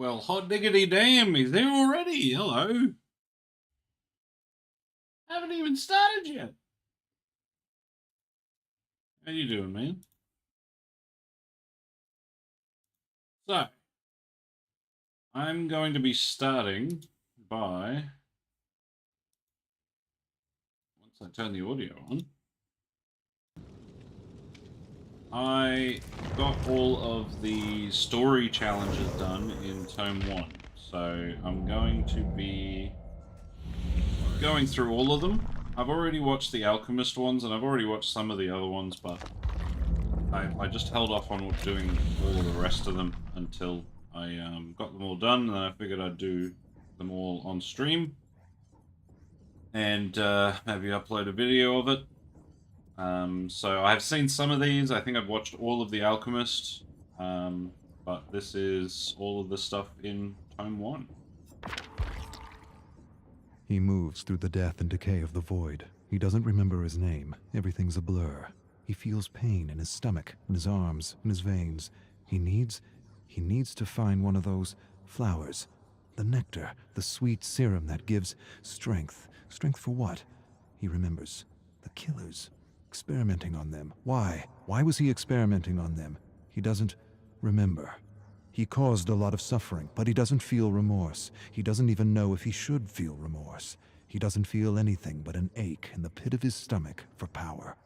Well, hot diggity damn, he's there already. Hello. Haven't even started yet. How you doing, man? So, I'm going to be starting by, once I turn the audio on, I got all of the story challenges done in Tome 1. So, I'm going to be going through all of them. I've already watched the Alchemist ones, and I've already watched some of the other ones, but I just held off on doing all of the rest of them until I got them all done, and then I figured I'd do them all on stream and maybe upload a video of it. So I've seen some of these. I think I've watched all of The Alchemist, but this is all of the stuff in Tome 1. He moves through the death and decay of the void. He doesn't remember his name. Everything's a blur. He feels pain in his stomach, in his arms, in his veins. He needs to find one of those flowers. The nectar, the sweet serum that gives strength. Strength for what? He remembers. The killers. Experimenting on them. Why? Why was he experimenting on them? He doesn't remember. He caused a lot of suffering, but he doesn't feel remorse. He doesn't even know if he should feel remorse. He doesn't feel anything but an ache in the pit of his stomach for power.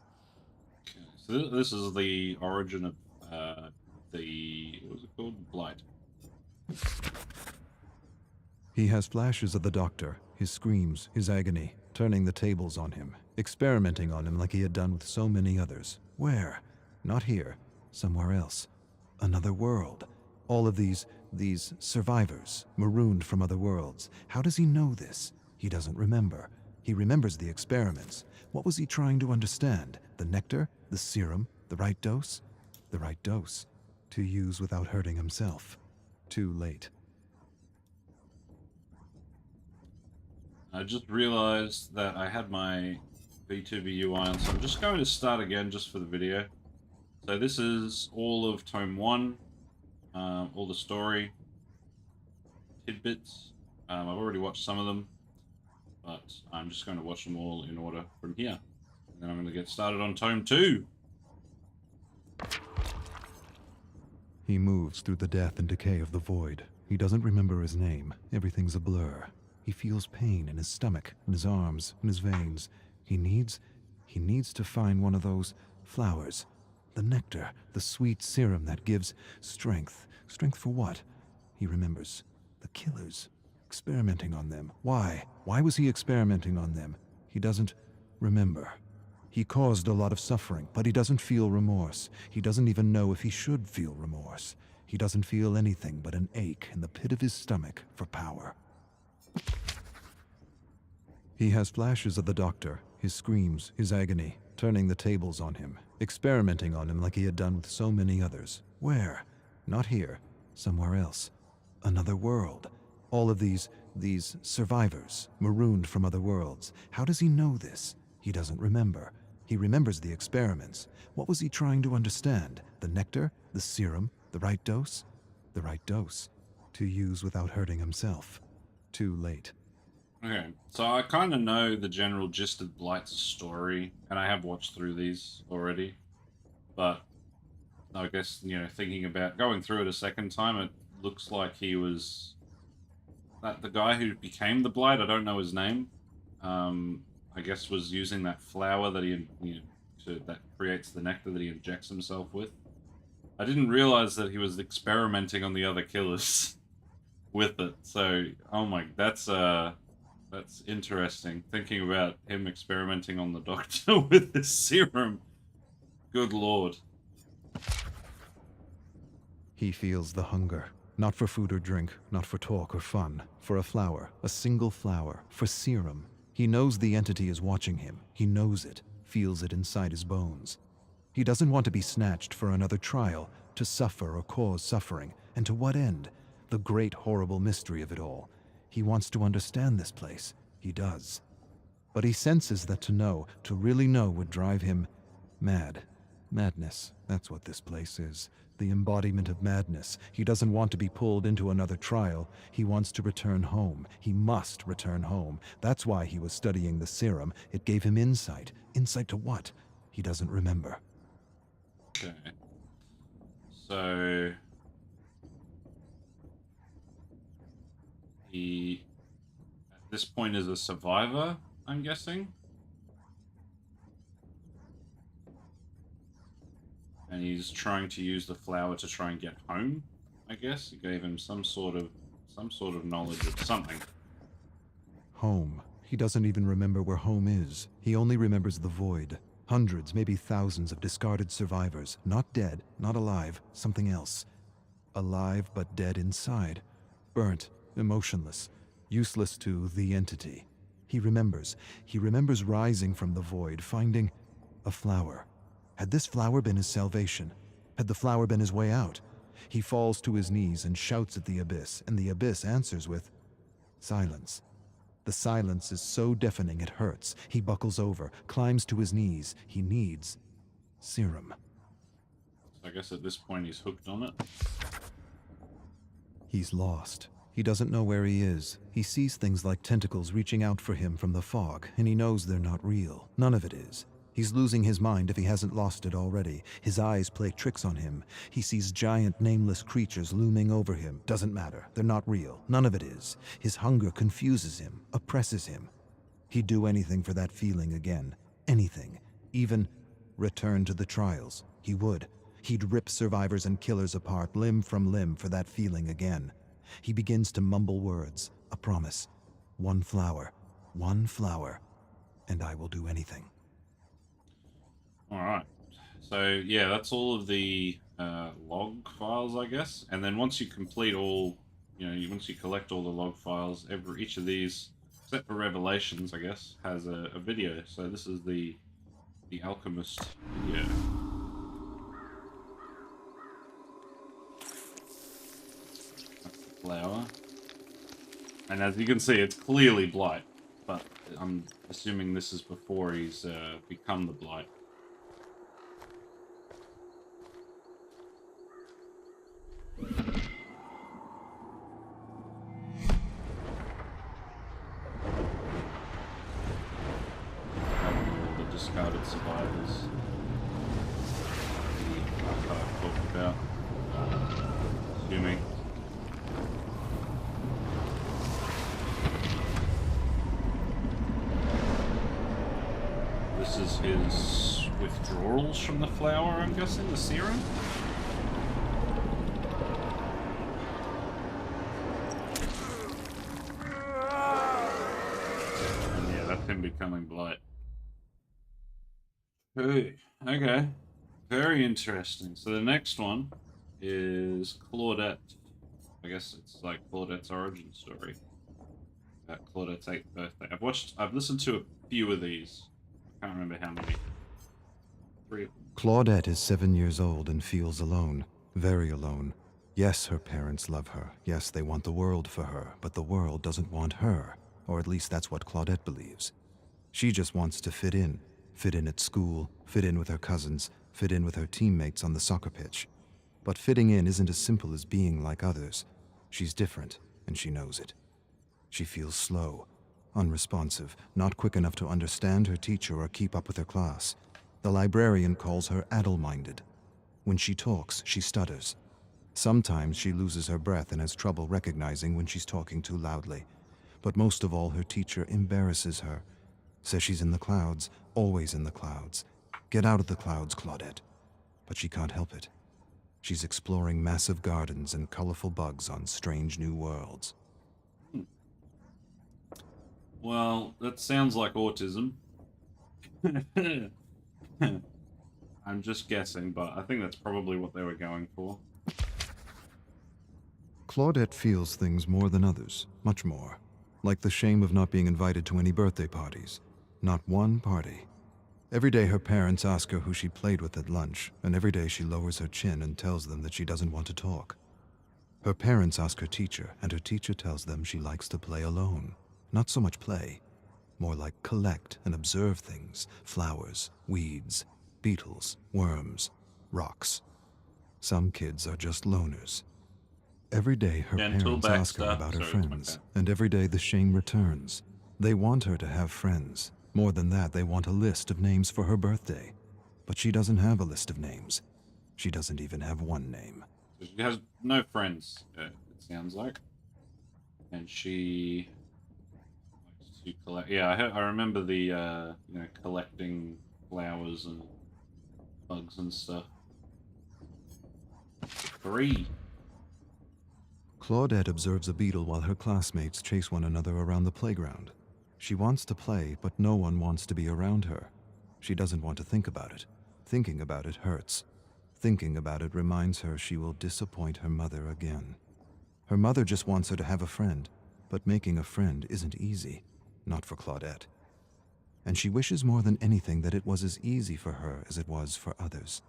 Okay, so this is the origin of what was it called? Blight. He has flashes of the doctor, his screams, his agony, turning the tables on him, experimenting on him like he had done with so many others. Where? Not here. Somewhere else. Another world. All of these survivors, marooned from other worlds. How does he know this? He doesn't remember. He remembers the experiments. What was he trying to understand? The nectar? The serum? The right dose? The right dose. To use without hurting himself. Too late. I just realized that I had my V2B UI on, so I'm just going to start again just for the video. So this is all of Tome 1, all the story tidbits. I've already watched some of them, but I'm just going to watch them all in order from here. And then I'm going to get started on Tome 2. He moves through the death and decay of the void. He doesn't remember his name. Everything's a blur. He feels pain in his stomach, in his arms, in his veins. He needs to find one of those flowers. The nectar, the sweet serum that gives strength. Strength for what? He remembers. The killers. Experimenting on them. Why? Why was he experimenting on them? He doesn't remember. He caused a lot of suffering, but he doesn't feel remorse. He doesn't even know if he should feel remorse. He doesn't feel anything but an ache in the pit of his stomach for power. He has flashes of the doctor, his screams, his agony, turning the tables on him, experimenting on him like he had done with so many others. Where? Not here. Somewhere else. Another world. All of these survivors, marooned from other worlds. How does he know this? He doesn't remember. He remembers the experiments. What was he trying to understand? The nectar? The serum? The right dose? The right dose. To use without hurting himself. Too late. Okay, so I kind of know the general gist of Blight's story, and I have watched through these already, but I guess, thinking about going through it a second time, it looks like he was the guy who became the Blight. I don't know his name. I guess was using that flower that that creates the nectar that he injects himself with. I didn't realize that he was experimenting on the other killers with it. So, oh my, that's interesting. Thinking about him experimenting on the doctor with this serum. Good lord. He feels the hunger. Not for food or drink, not for talk or fun. For a flower, a single flower, for serum. He knows the entity is watching him. He knows it, feels it inside his bones. He doesn't want to be snatched for another trial, to suffer or cause suffering. And to what end? The great horrible mystery of it all. He wants to understand this place. He does. But he senses that to know, to really know, would drive him mad. Madness, that's what this place is. The embodiment of madness. He doesn't want to be pulled into another trial. He wants to return home. He must return home. That's why he was studying the serum. It gave him insight. Insight to what? He doesn't remember. Okay. So he, at this point, is a survivor, I'm guessing. And he's trying to use the flower to try and get home, I guess. It gave him some sort of knowledge of something. Home. He doesn't even remember where home is. He only remembers the void. Hundreds, maybe thousands of discarded survivors. Not dead, not alive, something else. Alive but dead inside. Burnt, emotionless, useless to the entity. He remembers. He remembers rising from the void, finding a flower. Had this flower been his salvation? Had the flower been his way out? He falls to his knees and shouts at the abyss, and the abyss answers with silence. The silence is so deafening it hurts. He buckles over, climbs to his knees. He needs serum. So I guess at this point he's hooked on it. He's lost. He doesn't know where he is. He sees things like tentacles reaching out for him from the fog, and he knows they're not real. None of it is. He's losing his mind if he hasn't lost it already. His eyes play tricks on him. He sees giant, nameless creatures looming over him. Doesn't matter. They're not real. None of it is. His hunger confuses him, oppresses him. He'd do anything for that feeling again. Anything. Even return to the trials. He would. He'd rip survivors and killers apart, limb from limb, for that feeling again. He begins to mumble words. A promise. One flower, and I will do anything. Alright. So, yeah, that's all of the log files, I guess. And then once you complete all, once you collect all the log files, each of these, except for Revelations, I guess, has a video. So this is the Alchemist video. That's the flower. And as you can see, it's clearly Blight. But I'm assuming this is before he's become the Blight. All the discarded survivors. The archive talked about. Assuming. This is his withdrawals from the flower, I'm guessing, the serum? And yeah, that's him becoming Blight. Okay. Very interesting. So the next one is Claudette. I guess it's like Claudette's origin story. About Claudette's 8th birthday. I've listened to a few of these. I can't remember how many. 3 of them. Claudette is 7 years old and feels alone. Very alone. Yes, her parents love her. Yes, they want the world for her. But the world doesn't want her. Or at least that's what Claudette believes. She just wants to fit in. Fit in at school. Fit in with her cousins. Fit in with her teammates on the soccer pitch. But fitting in isn't as simple as being like others. She's different, and she knows it. She feels slow, unresponsive, not quick enough to understand her teacher or keep up with her class. The librarian calls her addle-minded. When she talks, she stutters. Sometimes she loses her breath and has trouble recognizing when she's talking too loudly. But most of all, her teacher embarrasses her. Says she's in the clouds, always in the clouds. Get out of the clouds, Claudette. But she can't help it. She's exploring massive gardens and colorful bugs on strange new worlds. Well, that sounds like autism. I'm just guessing, but I think that's probably what they were going for. Claudette feels things more than others, much more. Like the shame of not being invited to any birthday parties. Not one party. Every day her parents ask her who she played with at lunch, and every day she lowers her chin and tells them that she doesn't want to talk. Her parents ask her teacher, and her teacher tells them she likes to play alone. Not so much play, more like collect and observe things, flowers, weeds. beetles, worms, rocks. Some kids are just loners. Every day her Gentle parents ask her Baxter. about her Sorry, it's my friends, cat. and every day the shame returns. They want her to have friends. More than that, they want a list of names for her birthday. But she doesn't have a list of names. She doesn't even have one name. So she has no friends, it sounds like. And she likes to collect. Yeah, I remember the, collecting flowers and bugs and stuff. 3. Claudette observes a beetle while her classmates chase one another around the playground. She wants to play, but no one wants to be around her. She doesn't want to think about it. Thinking about it hurts. Thinking about it reminds her she will disappoint her mother again. Her mother just wants her to have a friend, but making a friend isn't easy, not for Claudette. And she wishes more than anything that it was as easy for her as it was for others.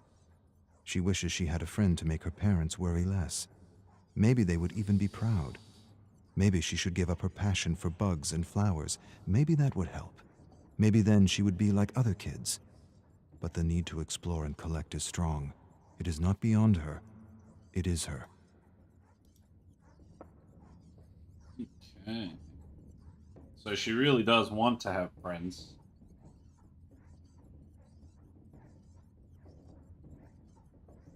She wishes she had a friend to make her parents worry less. Maybe they would even be proud. Maybe she should give up her passion for bugs and flowers. Maybe that would help. Maybe then she would be like other kids. But the need to explore and collect is strong. It is not beyond her. It is her. Okay. So she really does want to have friends.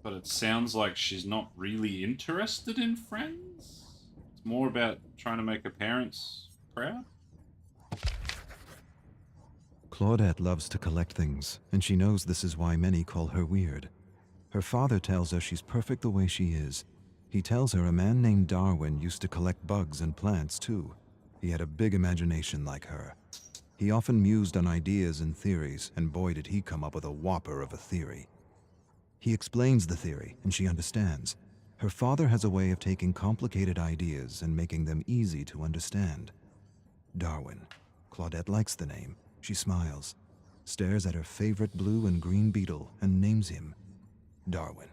But it sounds like she's not really interested in friends. It's more about trying to make her parents proud. Claudette loves to collect things, and she knows this is why many call her weird. Her father tells her she's perfect the way she is. He tells her a man named Darwin used to collect bugs and plants too. He had a big imagination like her. He often mused on ideas and theories, and boy did he come up with a whopper of a theory. He explains the theory, and she understands. Her father has a way of taking complicated ideas and making them easy to understand. Darwin. Claudette likes the name. She smiles, stares at her favorite blue and green beetle, and names him Darwin.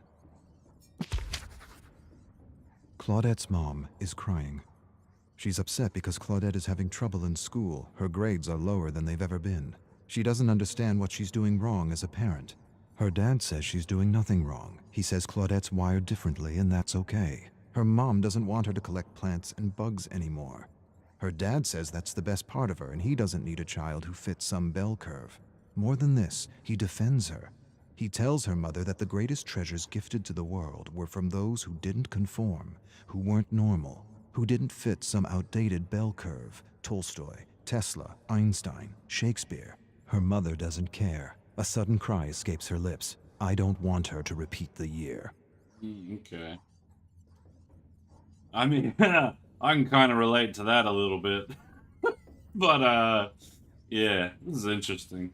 Claudette's mom is crying. She's upset because Claudette is having trouble in school. Her grades are lower than they've ever been. She doesn't understand what she's doing wrong as a parent. Her dad says she's doing nothing wrong. He says Claudette's wired differently, and that's okay. Her mom doesn't want her to collect plants and bugs anymore. Her dad says that's the best part of her, and he doesn't need a child who fits some bell curve. More than this, he defends her. He tells her mother that the greatest treasures gifted to the world were from those who didn't conform, who weren't normal, who didn't fit some outdated bell curve. Tolstoy, Tesla, Einstein, Shakespeare. Her mother doesn't care. A sudden cry escapes her lips. I don't want her to repeat the year. Okay. I mean, I can kind of relate to that a little bit. But, yeah, this is interesting.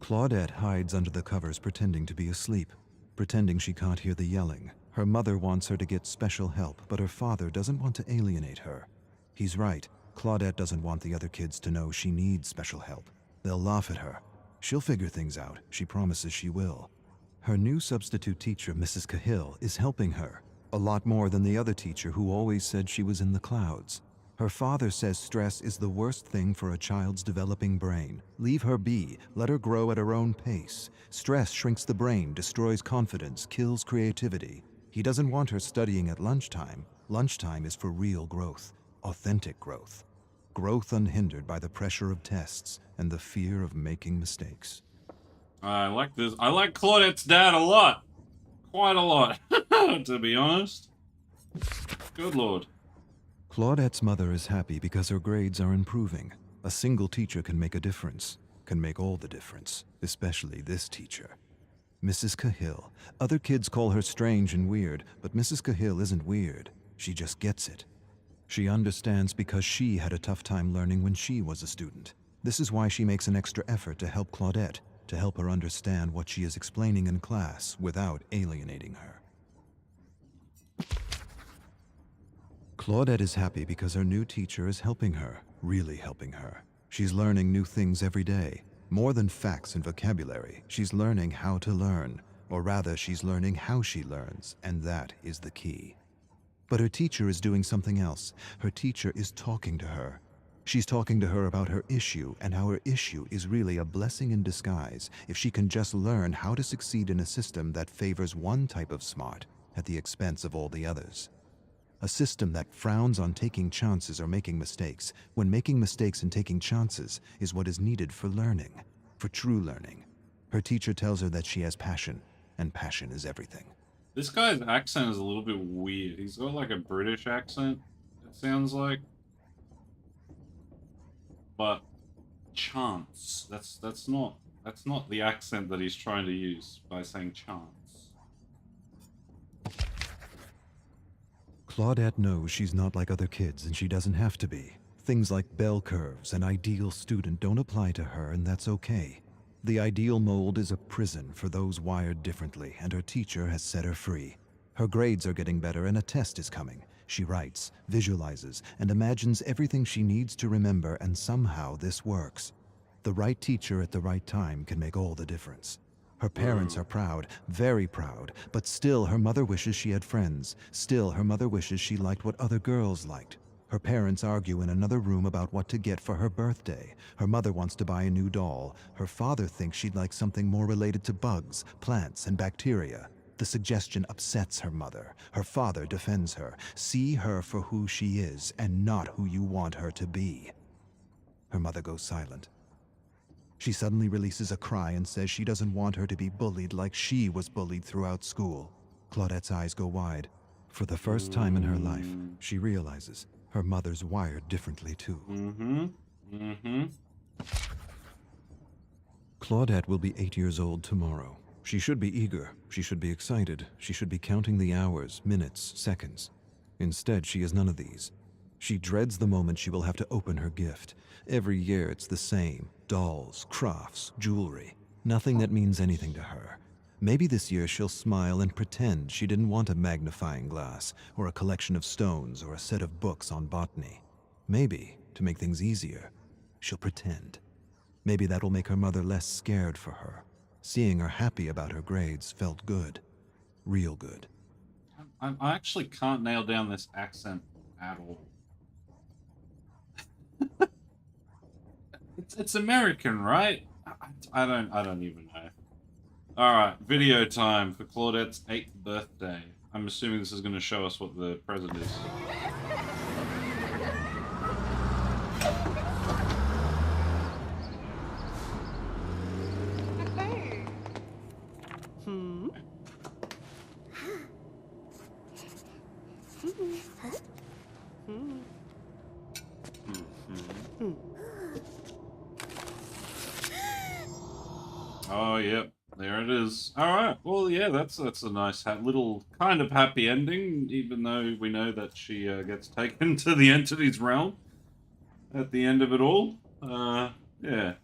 Claudette hides under the covers pretending to be asleep, pretending she can't hear the yelling. Her mother wants her to get special help, but her father doesn't want to alienate her. He's right. Claudette doesn't want the other kids to know she needs special help. They'll laugh at her. She'll figure things out. She promises she will. Her new substitute teacher, Mrs. Cahill, is helping her. A lot more than the other teacher who always said she was in the clouds. Her father says stress is the worst thing for a child's developing brain. Leave her be. Let her grow at her own pace. Stress shrinks the brain, destroys confidence, kills creativity. He doesn't want her studying at lunchtime. Lunchtime is for real growth. Authentic growth. Growth unhindered by the pressure of tests and the fear of making mistakes. I like this. I like Claudette's dad a lot. Quite a lot, to be honest. Good lord. Claudette's mother is happy because her grades are improving. A single teacher can make a difference, can make all the difference, especially this teacher. Mrs. Cahill. Other kids call her strange and weird, but Mrs. Cahill isn't weird. She just gets it. She understands because she had a tough time learning when she was a student. This is why she makes an extra effort to help Claudette, to help her understand what she is explaining in class without alienating her. Claudette is happy because her new teacher is helping her, really helping her. She's learning new things every day. More than facts and vocabulary, she's learning how to learn, or rather, she's learning how she learns, and that is the key. But her teacher is doing something else. Her teacher is talking to her. She's talking to her about her issue and how her issue is really a blessing in disguise if she can just learn how to succeed in a system that favors one type of smart at the expense of all the others. A system that frowns on taking chances or making mistakes, when making mistakes and taking chances is what is needed for learning, for true learning. Her teacher tells her that she has passion, and passion is everything. This guy's accent is a little bit weird. He's got like a British accent, it sounds like. But chance. That's not the accent that he's trying to use by saying chance. Claudette knows she's not like other kids and she doesn't have to be. Things like bell curves and ideal student don't apply to her, and that's okay. The ideal mold is a prison for those wired differently, and her teacher has set her free. Her grades are getting better and a test is coming. She writes, visualizes, and imagines everything she needs to remember, and somehow this works. The right teacher at the right time can make all the difference. Her parents are proud, very proud, but still her mother wishes she had friends. Still her mother wishes she liked what other girls liked. Her parents argue in another room about what to get for her birthday. Her mother wants to buy a new doll. Her father thinks she'd like something more related to bugs, plants, and bacteria. The suggestion upsets her mother. Her father defends her. See her for who she is and not who you want her to be. Her mother goes silent. She suddenly releases a cry and says she doesn't want her to be bullied like she was bullied throughout school. Claudette's eyes go wide. For the first time in her life, she realizes her mother's wired differently too. Claudette will be 8 years old tomorrow. She should be eager. She should be excited. She should be counting the hours, minutes, seconds. Instead, she is none of these. She dreads the moment she will have to open her gift. Every year it's the same. Dolls, crafts, jewelry. Nothing that means anything to her. Maybe this year she'll smile and pretend she didn't want a magnifying glass, or a collection of stones, or a set of books on botany. Maybe, to make things easier, she'll pretend. Maybe that'll make her mother less scared for her. Seeing her happy about her grades felt good. Real good. I actually can't nail down this accent at all. It's American, right? I don't even know. Alright, video time for Claudette's 8th birthday. I'm assuming this is going to show us what the present is. Oh, yep. There it is. All right. Well, yeah, that's a nice little kind of happy ending, even though we know that she gets taken to the entity's realm at the end of it all. Yeah.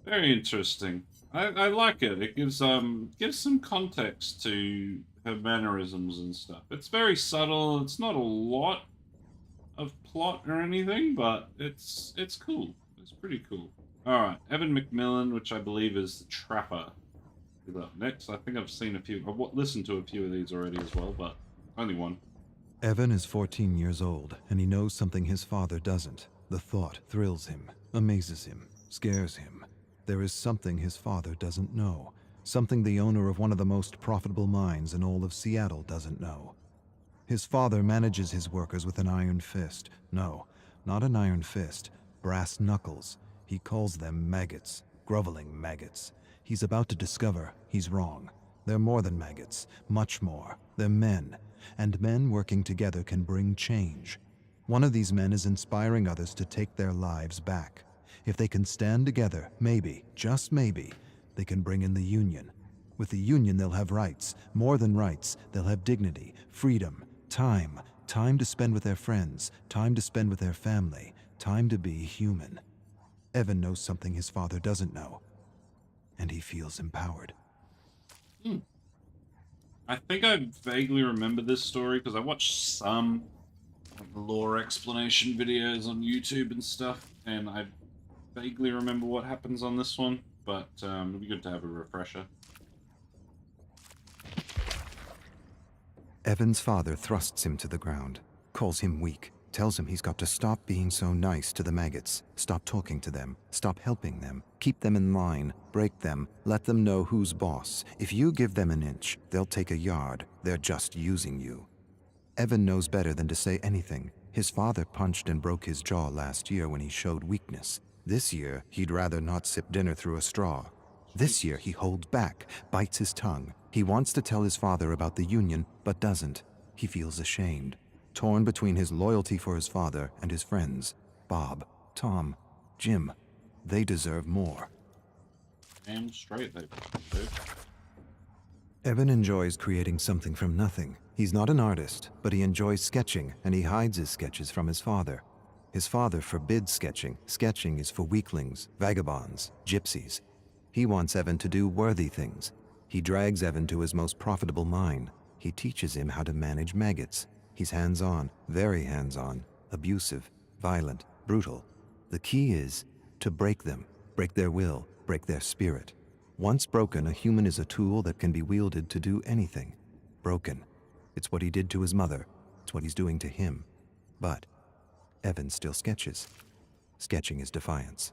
Very interesting. I like it. It gives some context to her mannerisms and stuff. It's very subtle. It's not a lot of plot or anything, but it's cool. It's pretty cool. Alright, Evan McMillan, which I believe is the Trapper, is up next. I think I've seen a few, I've listened to a few of these already as well, but only one. Evan is 14 years old, and he knows something his father doesn't. The thought thrills him, amazes him, scares him. There is something his father doesn't know, something the owner of one of the most profitable mines in all of Seattle doesn't know. His father manages his workers with an iron fist. No, not an iron fist, brass knuckles. He calls them maggots, groveling maggots. He's about to discover he's wrong. They're more than maggots, much more. They're men, and men working together can bring change. One of these men is inspiring others to take their lives back. If they can stand together, maybe, just maybe, they can bring in the union. With the union, they'll have rights. More than rights, they'll have dignity, freedom, time to spend with their friends, time to spend with their family, time to be human. Evan knows something his father doesn't know, and he feels empowered. I think I vaguely remember this story because I watched some lore explanation videos on YouTube and stuff, and I vaguely remember what happens on this one, but it'd be good to have a refresher. Evan's father thrusts him to the ground, calls him weak, tells him he's got to stop being so nice to the maggots, stop talking to them, stop helping them, keep them in line, break them, let them know who's boss. If you give them an inch, they'll take a yard. They're just using you. Evan knows better than to say anything. His father punched and broke his jaw last year when he showed weakness. This year, he'd rather not sip dinner through a straw. This year, he holds back, bites his tongue. He wants to tell his father about the union, but doesn't. He feels ashamed, torn between his loyalty for his father and his friends. Bob, Tom, Jim. They deserve more. Damn straight they do. Evan enjoys creating something from nothing. He's not an artist, but he enjoys sketching, and he hides his sketches from his father. His father forbids sketching. Sketching is for weaklings, vagabonds, gypsies. He wants Evan to do worthy things. He drags Evan to his most profitable mine. He teaches him how to manage maggots. He's hands-on, very hands-on, abusive, violent, brutal. The key is to break them, break their will, break their spirit. Once broken, a human is a tool that can be wielded to do anything. Broken. It's what he did to his mother. It's what he's doing to him. But Evan still sketches. Sketching is defiance.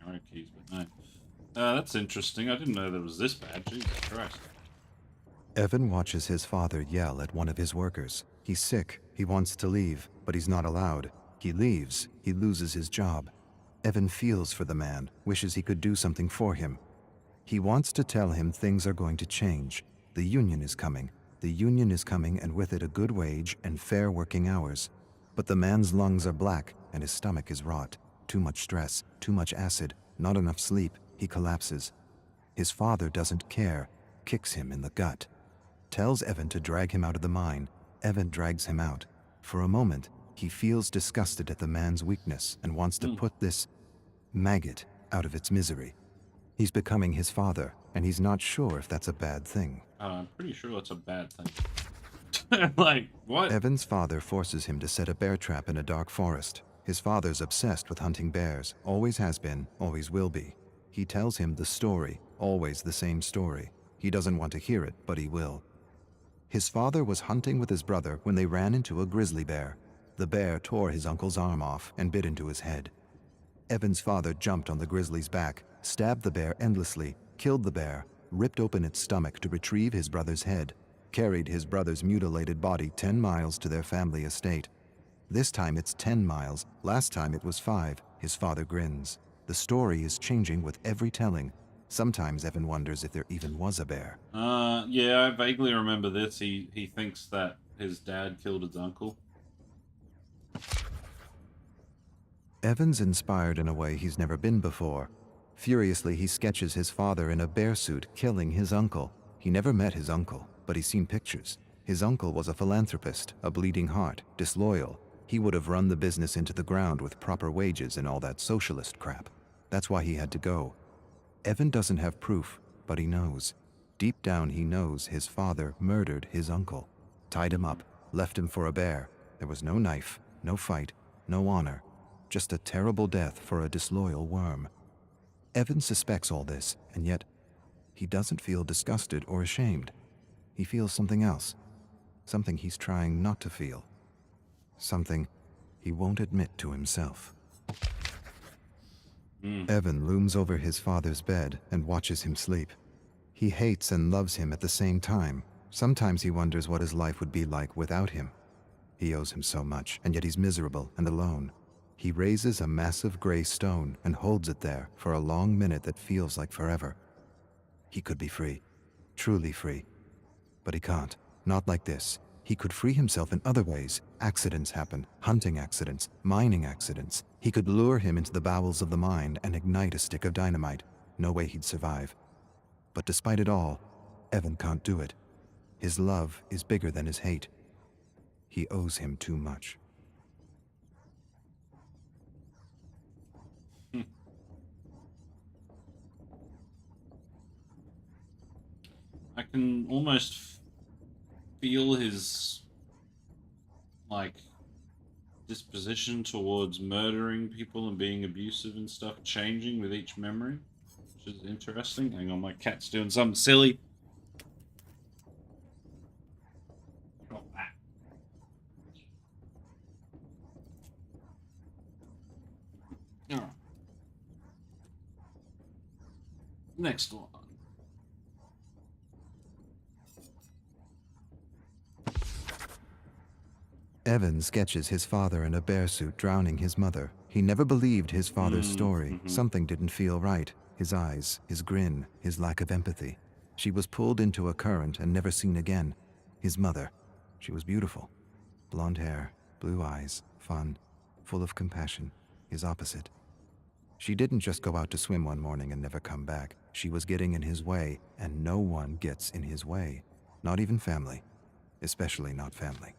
Arrow keys, but no. That's interesting. I didn't know that was this bad. Jesus Christ. Evan watches his father yell at one of his workers. He's sick. He wants to leave, but he's not allowed. He leaves. He loses his job. Evan feels for the man, wishes he could do something for him. He wants to tell him things are going to change. The union is coming. The union is coming, and with it a good wage and fair working hours. But the man's lungs are black and his stomach is rot. Too much stress, too much acid, not enough sleep. He collapses. His father doesn't care, kicks him in the gut. Tells Evan to drag him out of the mine. Evan drags him out. For a moment, he feels disgusted at the man's weakness and wants to put this maggot out of its misery. He's becoming his father, and he's not sure if that's a bad thing. I'm pretty sure that's a bad thing. Like, what? Evan's father forces him to set a bear trap in a dark forest. His father's obsessed with hunting bears, always has been, always will be. He tells him the story, always the same story. He doesn't want to hear it, but he will. His father was hunting with his brother when they ran into a grizzly bear. The bear tore his uncle's arm off and bit into his head. Evan's father jumped on the grizzly's back, stabbed the bear endlessly, killed the bear, ripped open its stomach to retrieve his brother's head, carried his brother's mutilated body 10 miles to their family estate. This time it's 10 miles, last time it was 5. His father grins. The story is changing with every telling. Sometimes Evan wonders if there even was a bear. Yeah, I vaguely remember this. He thinks that his dad killed his uncle. Evan's inspired in a way he's never been before. Furiously, he sketches his father in a bear suit killing his uncle. He never met his uncle, but he's seen pictures. His uncle was a philanthropist, a bleeding heart, disloyal. He would have run the business into the ground with proper wages and all that socialist crap. That's why he had to go. Evan doesn't have proof, but he knows. Deep down, he knows his father murdered his uncle. Tied him up, left him for a bear. There was no knife, no fight, no honor. Just a terrible death for a disloyal worm. Evan suspects all this, and yet he doesn't feel disgusted or ashamed. He feels something else. Something he's trying not to feel. Something he won't admit to himself. Evan looms over his father's bed and watches him sleep. He hates and loves him at the same time. Sometimes he wonders what his life would be like without him. He owes him so much, and yet he's miserable and alone. He raises a massive gray stone and holds it there for a long minute that feels like forever. He could be free, truly free. But he can't, not like this. He could free himself in other ways. Accidents happen, hunting accidents, mining accidents. He could lure him into the bowels of the mine and ignite a stick of dynamite. No way he'd survive. But despite it all, Evan can't do it. His love is bigger than his hate. He owes him too much. I can almost feel his, like, disposition towards murdering people and being abusive and stuff changing with each memory, which is interesting. Hang on, my cat's doing something silly. Stop that. Next one. Evan sketches his father in a bear suit drowning his mother. He never believed his father's story. Something didn't feel right. His eyes, his grin, his lack of empathy. She was pulled into a current and never seen again. His mother. She was beautiful. Blonde hair, blue eyes, fun, full of compassion. His opposite. She didn't just go out to swim one morning and never come back. She was getting in his way, and no one gets in his way. Not even family. Especially not family.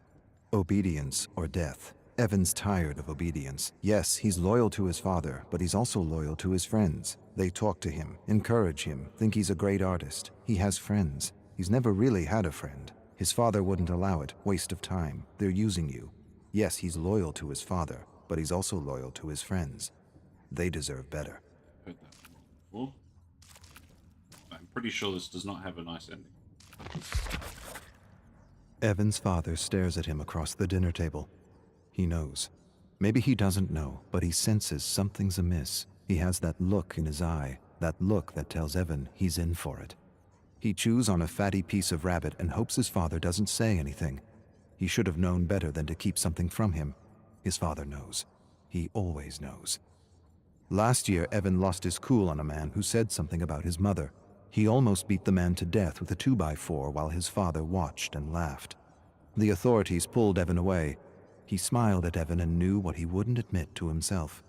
Obedience or death. Evan's tired of obedience. Yes, he's loyal to his father, but he's also loyal to his friends. They talk to him, encourage him, think he's a great artist. He has friends. He's never really had a friend. His father wouldn't allow it. Waste of time. They're using you. Yes, he's loyal to his father, but he's also loyal to his friends. They deserve better. Heard that one before. I'm pretty sure this does not have a nice ending. Evan's father stares at him across the dinner table. He knows. Maybe he doesn't know, but he senses something's amiss. He has that look in his eye, that look that tells Evan he's in for it. He chews on a fatty piece of rabbit and hopes his father doesn't say anything. He should have known better than to keep something from him. His father knows. He always knows. Last year, Evan lost his cool on a man who said something about his mother. He almost beat the man to death with a 2x4 while his father watched and laughed. The authorities pulled Evan away. He smiled at Evan and knew what he wouldn't admit to himself.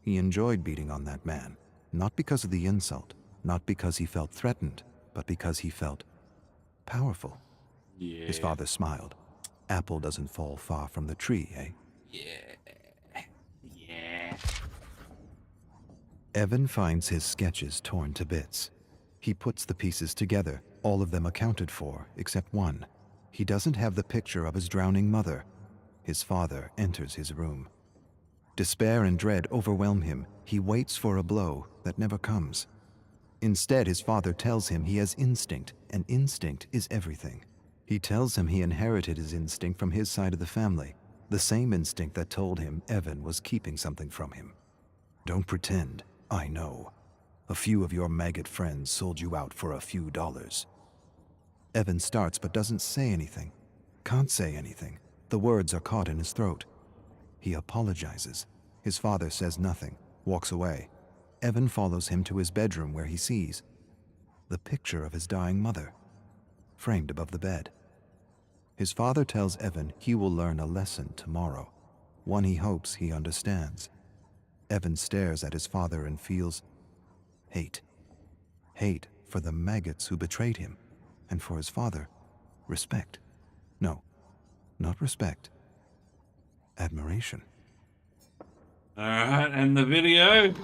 He enjoyed beating on that man, not because of the insult, not because he felt threatened, but because he felt powerful. Yeah. His father smiled. Apple doesn't fall far from the tree, eh? Yeah. Yeah. Evan finds his sketches torn to bits. He puts the pieces together, all of them accounted for, except one. He doesn't have the picture of his drowning mother. His father enters his room. Despair and dread overwhelm him. He waits for a blow that never comes. Instead, his father tells him he has instinct, and instinct is everything. He tells him he inherited his instinct from his side of the family, the same instinct that told him Evan was keeping something from him. Don't pretend, I know. A few of your maggot friends sold you out for a few dollars. Evan starts but doesn't say anything. Can't say anything. The words are caught in his throat. He apologizes. His father says nothing, walks away. Evan follows him to his bedroom where he sees the picture of his dying mother, framed above the bed. His father tells Evan he will learn a lesson tomorrow, one he hopes he understands. Evan stares at his father and feels hate. Hate for the maggots who betrayed him, and for his father, respect. No, not respect. Admiration. Alright, and the video.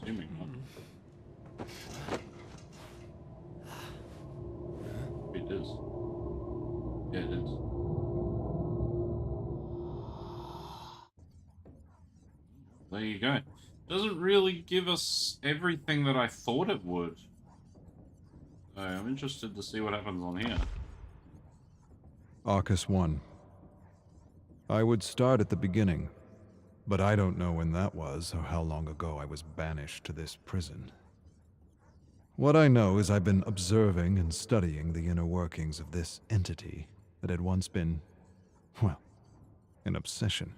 Assuming not. It is. Yeah, it is. There you go. Doesn't really give us everything that I thought it would. So I'm interested to see what happens on here. Arcus 1. I would start at the beginning, but I don't know when that was or how long ago I was banished to this prison. What I know is I've been observing and studying the inner workings of this entity that had once been, well, an obsession.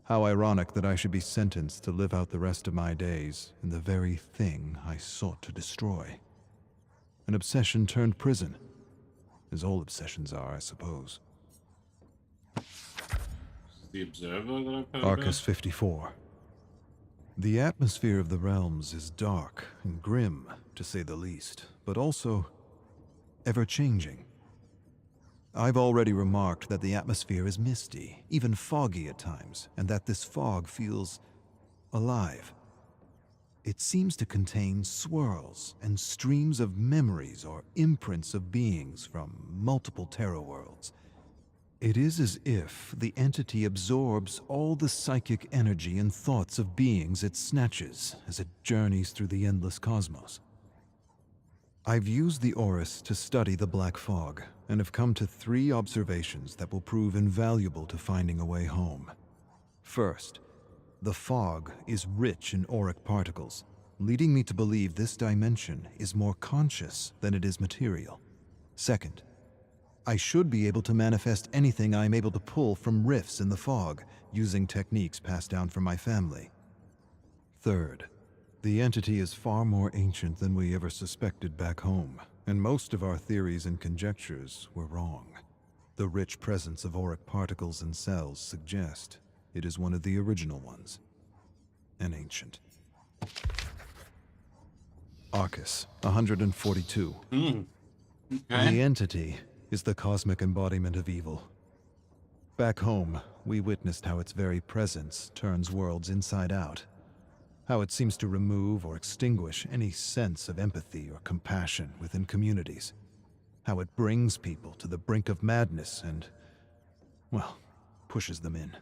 How ironic that I should be sentenced to live out the rest of my days in the very thing I sought to destroy. An obsession turned prison, as all obsessions are, I suppose. The Observer that I've heard Arcus about? 54. The atmosphere of the realms is dark and grim, to say the least, but also ever-changing. I've already remarked that the atmosphere is misty, even foggy at times, and that this fog feels alive. It seems to contain swirls and streams of memories or imprints of beings from multiple terror worlds. It is as if the entity absorbs all the psychic energy and thoughts of beings it snatches as it journeys through the endless cosmos. I've used the Oris to study the black fog, and have come to 3 observations that will prove invaluable to finding a way home. First, the fog is rich in auric particles, leading me to believe this dimension is more conscious than it is material. Second, I should be able to manifest anything I'm able to pull from rifts in the fog, using techniques passed down from my family. Third, the entity is far more ancient than we ever suspected back home, and most of our theories and conjectures were wrong. The rich presence of auric particles in cells suggest it is one of the original ones, and ancient. Arcus, 142. Okay. The entity is the cosmic embodiment of evil. Back home, we witnessed how its very presence turns worlds inside out. How it seems to remove or extinguish any sense of empathy or compassion within communities. How it brings people to the brink of madness and, well, pushes them in.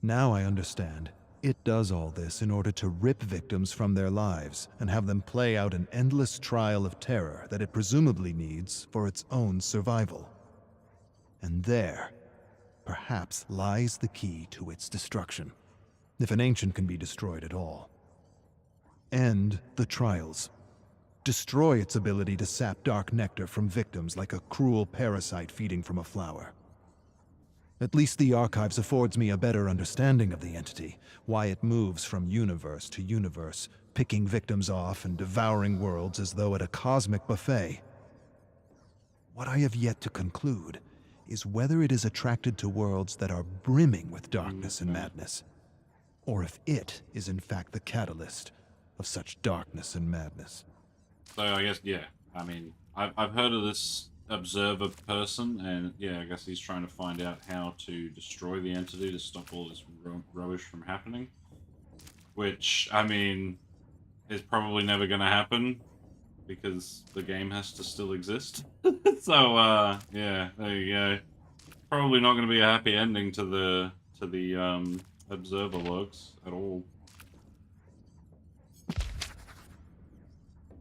Now I understand. It does all this in order to rip victims from their lives and have them play out an endless trial of terror that it presumably needs for its own survival. And there, perhaps, lies the key to its destruction, if an ancient can be destroyed at all. End the trials. Destroy its ability to sap dark nectar from victims like a cruel parasite feeding from a flower. At least the archives affords me a better understanding of the entity, why it moves from universe to universe, picking victims off and devouring worlds as though at a cosmic buffet. What I have yet to conclude is whether it is attracted to worlds that are brimming with darkness and madness, or if it is in fact the catalyst of such darkness and madness. So I guess, yeah, I mean, I've heard of this observer person, and yeah, I guess he's trying to find out how to destroy the entity to stop all this rubbish from happening. Which, I mean, is probably never going to happen, because the game has to still exist. So, yeah, there you go. Probably not going to be a happy ending to the observer works at all.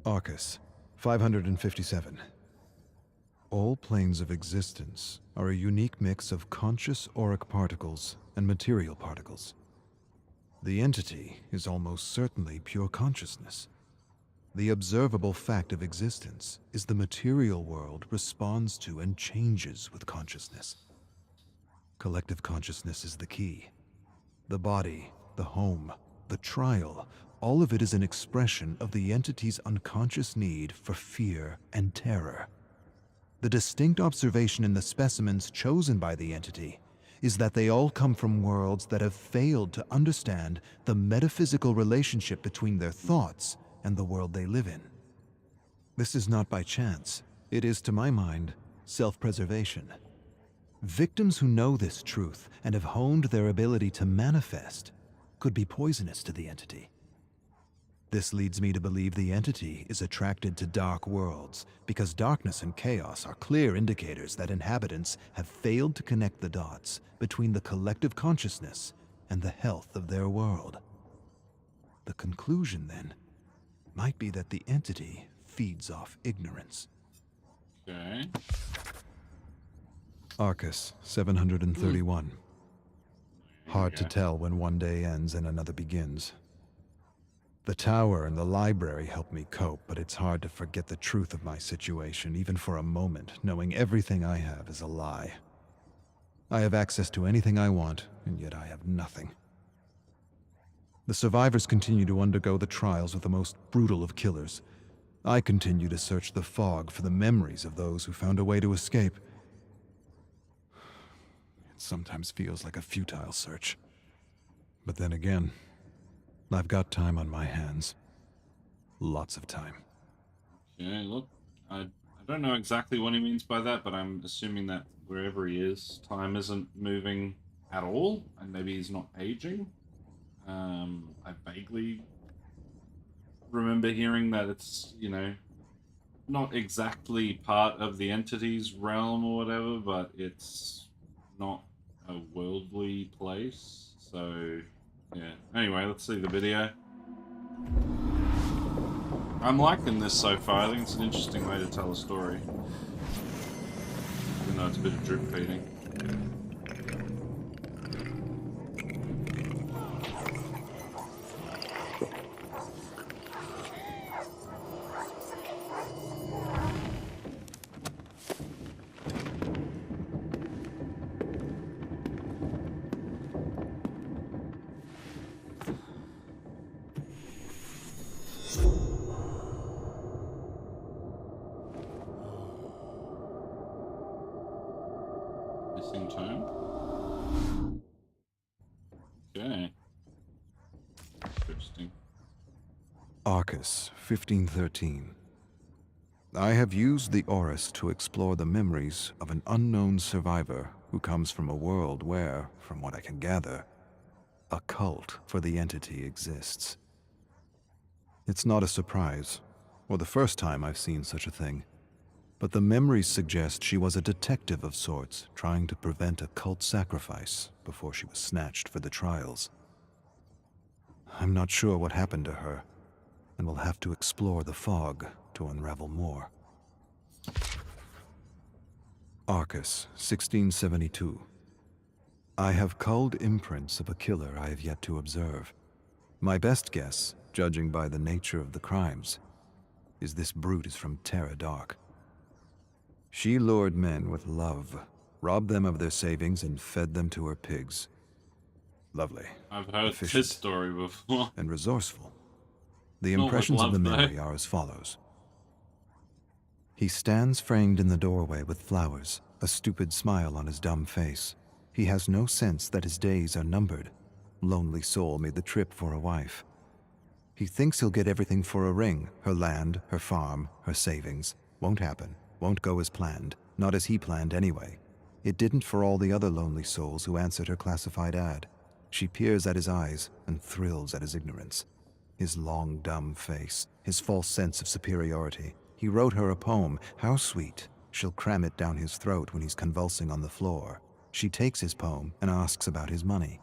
Arcus, 557. All planes of existence are a unique mix of conscious auric particles and material particles. The entity is almost certainly pure consciousness. The observable fact of existence is the material world responds to and changes with consciousness. Collective consciousness is the key. The body, the home, the trial, all of it is an expression of the entity's unconscious need for fear and terror. The distinct observation in the specimens chosen by the entity is that they all come from worlds that have failed to understand the metaphysical relationship between their thoughts and the world they live in. This is not by chance. It is, to my mind, self-preservation. Victims who know this truth and have honed their ability to manifest could be poisonous to the entity. This leads me to believe the entity is attracted to dark worlds because darkness and chaos are clear indicators that inhabitants have failed to connect the dots between the collective consciousness and the health of their world. The conclusion, then, might be that the entity feeds off ignorance. Okay. Arcus, 731. Hard to tell when one day ends and another begins. The tower and the library help me cope, but it's hard to forget the truth of my situation, even for a moment, knowing everything I have is a lie. I have access to anything I want, and yet I have nothing. The survivors continue to undergo the trials of the most brutal of killers. I continue to search the fog for the memories of those who found a way to escape. It sometimes feels like a futile search. But then again, I've got time on my hands. Lots of time. Okay, look, I don't know exactly what he means by that, but I'm assuming that wherever he is, time isn't moving at all, and maybe he's not aging. I vaguely remember hearing that it's, you know, not exactly part of the entity's realm or whatever, but it's not a worldly place. So, yeah. Anyway, let's see the video. I'm liking this so far. I think it's an interesting way to tell a story. Even though it's a bit of drip feeding. Missing tome? Okay. Interesting. Arcus, 1513. I have used the Orus to explore the memories of an unknown survivor who comes from a world where, from what I can gather, a cult for the entity exists. It's not a surprise, or the first time I've seen such a thing, but the memories suggest she was a detective of sorts trying to prevent a cult sacrifice before she was snatched for the trials. I'm not sure what happened to her, and will have to explore the fog to unravel more. Arcus, 1672. I have culled imprints of a killer I have yet to observe. My best guess, judging by the nature of the crimes, is this brute is from Terra Dark. She lured men with love, robbed them of their savings, and fed them to her pigs. Lovely. I've heard efficient, this story before. and resourceful. The Not with impressions of the love, though. memory are as follows. He stands framed in the doorway with flowers, a stupid smile on his dumb face. He has no sense that his days are numbered. Lonely soul made the trip for a wife. He thinks he'll get everything for a ring, her land, her farm, her savings. Won't happen, won't go as planned, not as he planned anyway. It didn't for all the other lonely souls who answered her classified ad. She peers at his eyes and thrills at his ignorance. His long, dumb face, his false sense of superiority. He wrote her a poem. How sweet. She'll cram it down his throat when he's convulsing on the floor. She takes his poem and asks about his money.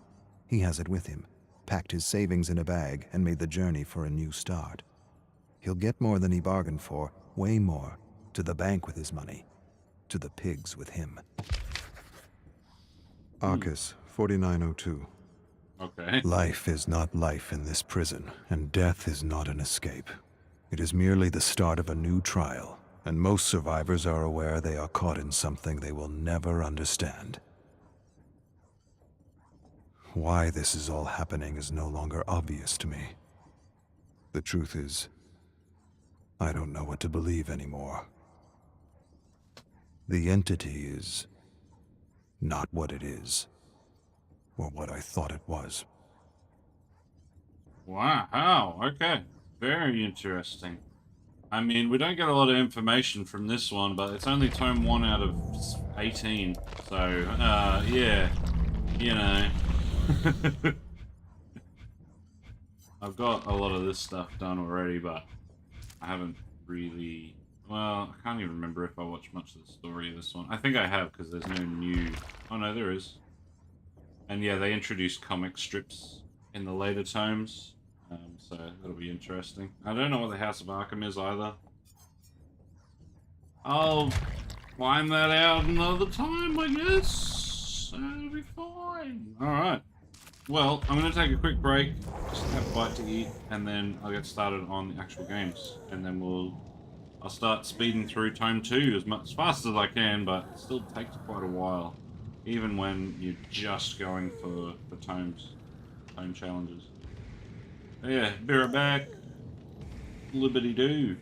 He has it with him, packed his savings in a bag, and made the journey for a new start. He'll get more than he bargained for, way more, to the bank with his money, to the pigs with him. Arcus, 4902. Okay. Life is not life in this prison, and death is not an escape. It is merely the start of a new trial, and most survivors are aware they are caught in something they will never understand. Why this is all happening is no longer obvious to me. The truth is, I don't know what to believe anymore. The entity is not what it is, or what I thought it was. Wow. Okay. Very interesting. I mean, we don't get a lot of information from this one, but it's only tome 1 out of 18. So, yeah. You know. I've got a lot of this stuff done already, but I haven't really... Well, I can't even remember if I watched much of the story of this one. I think I have, because there's no new... Oh, no, there is. And yeah, they introduced comic strips in the later tomes, so that'll be interesting. I don't know what the House of Arkham is either. I'll find that out another time, I guess. It'll be fine. Alright. Well, I'm going to take a quick break, just have a bite to eat, and then I'll get started on the actual games. And then I'll start speeding through Tome 2 as fast as I can, but it still takes quite a while. Even when you're just going for tome challenges. But yeah, be right back. Libbity-doo.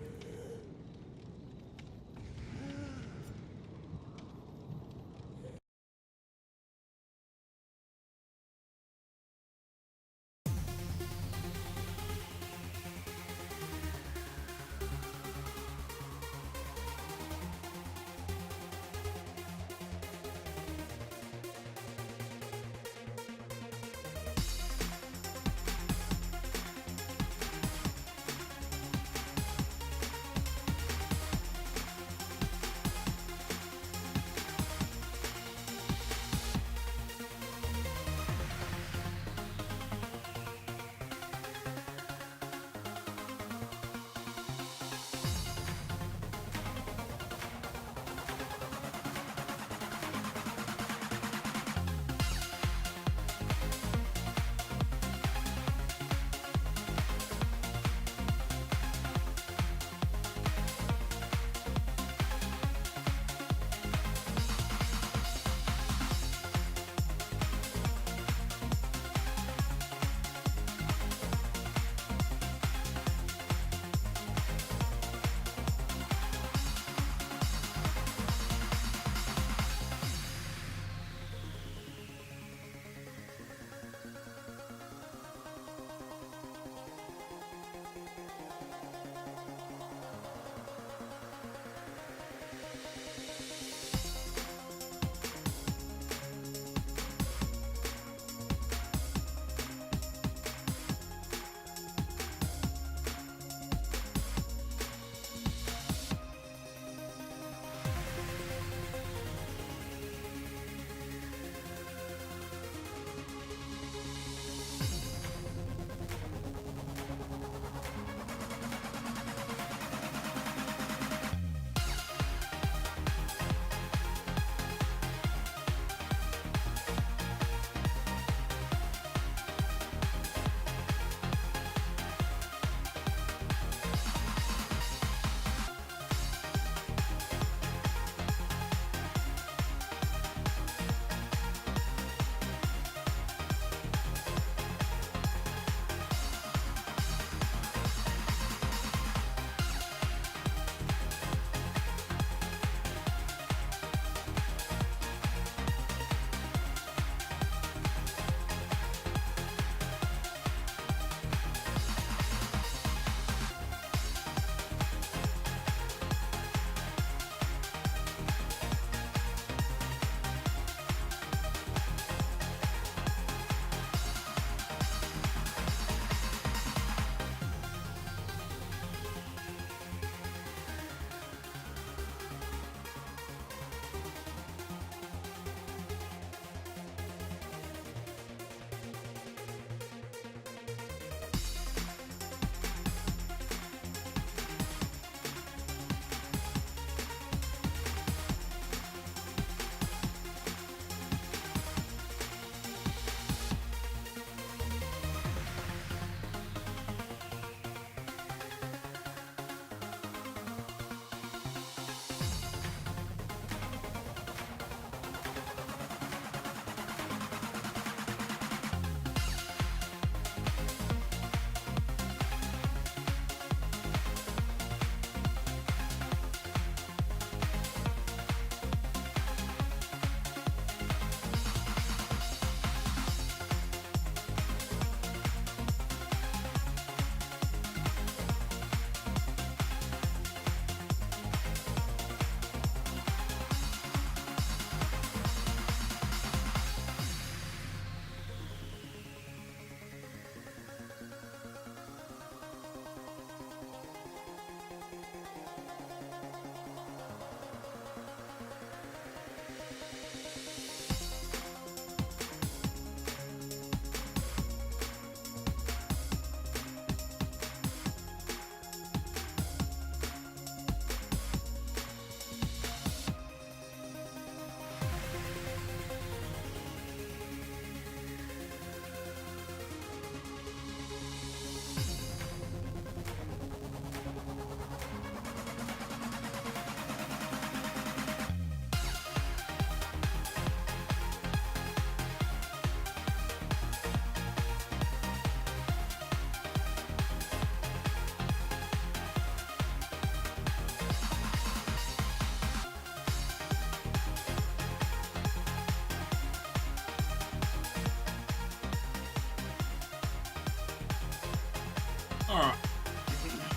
Alright.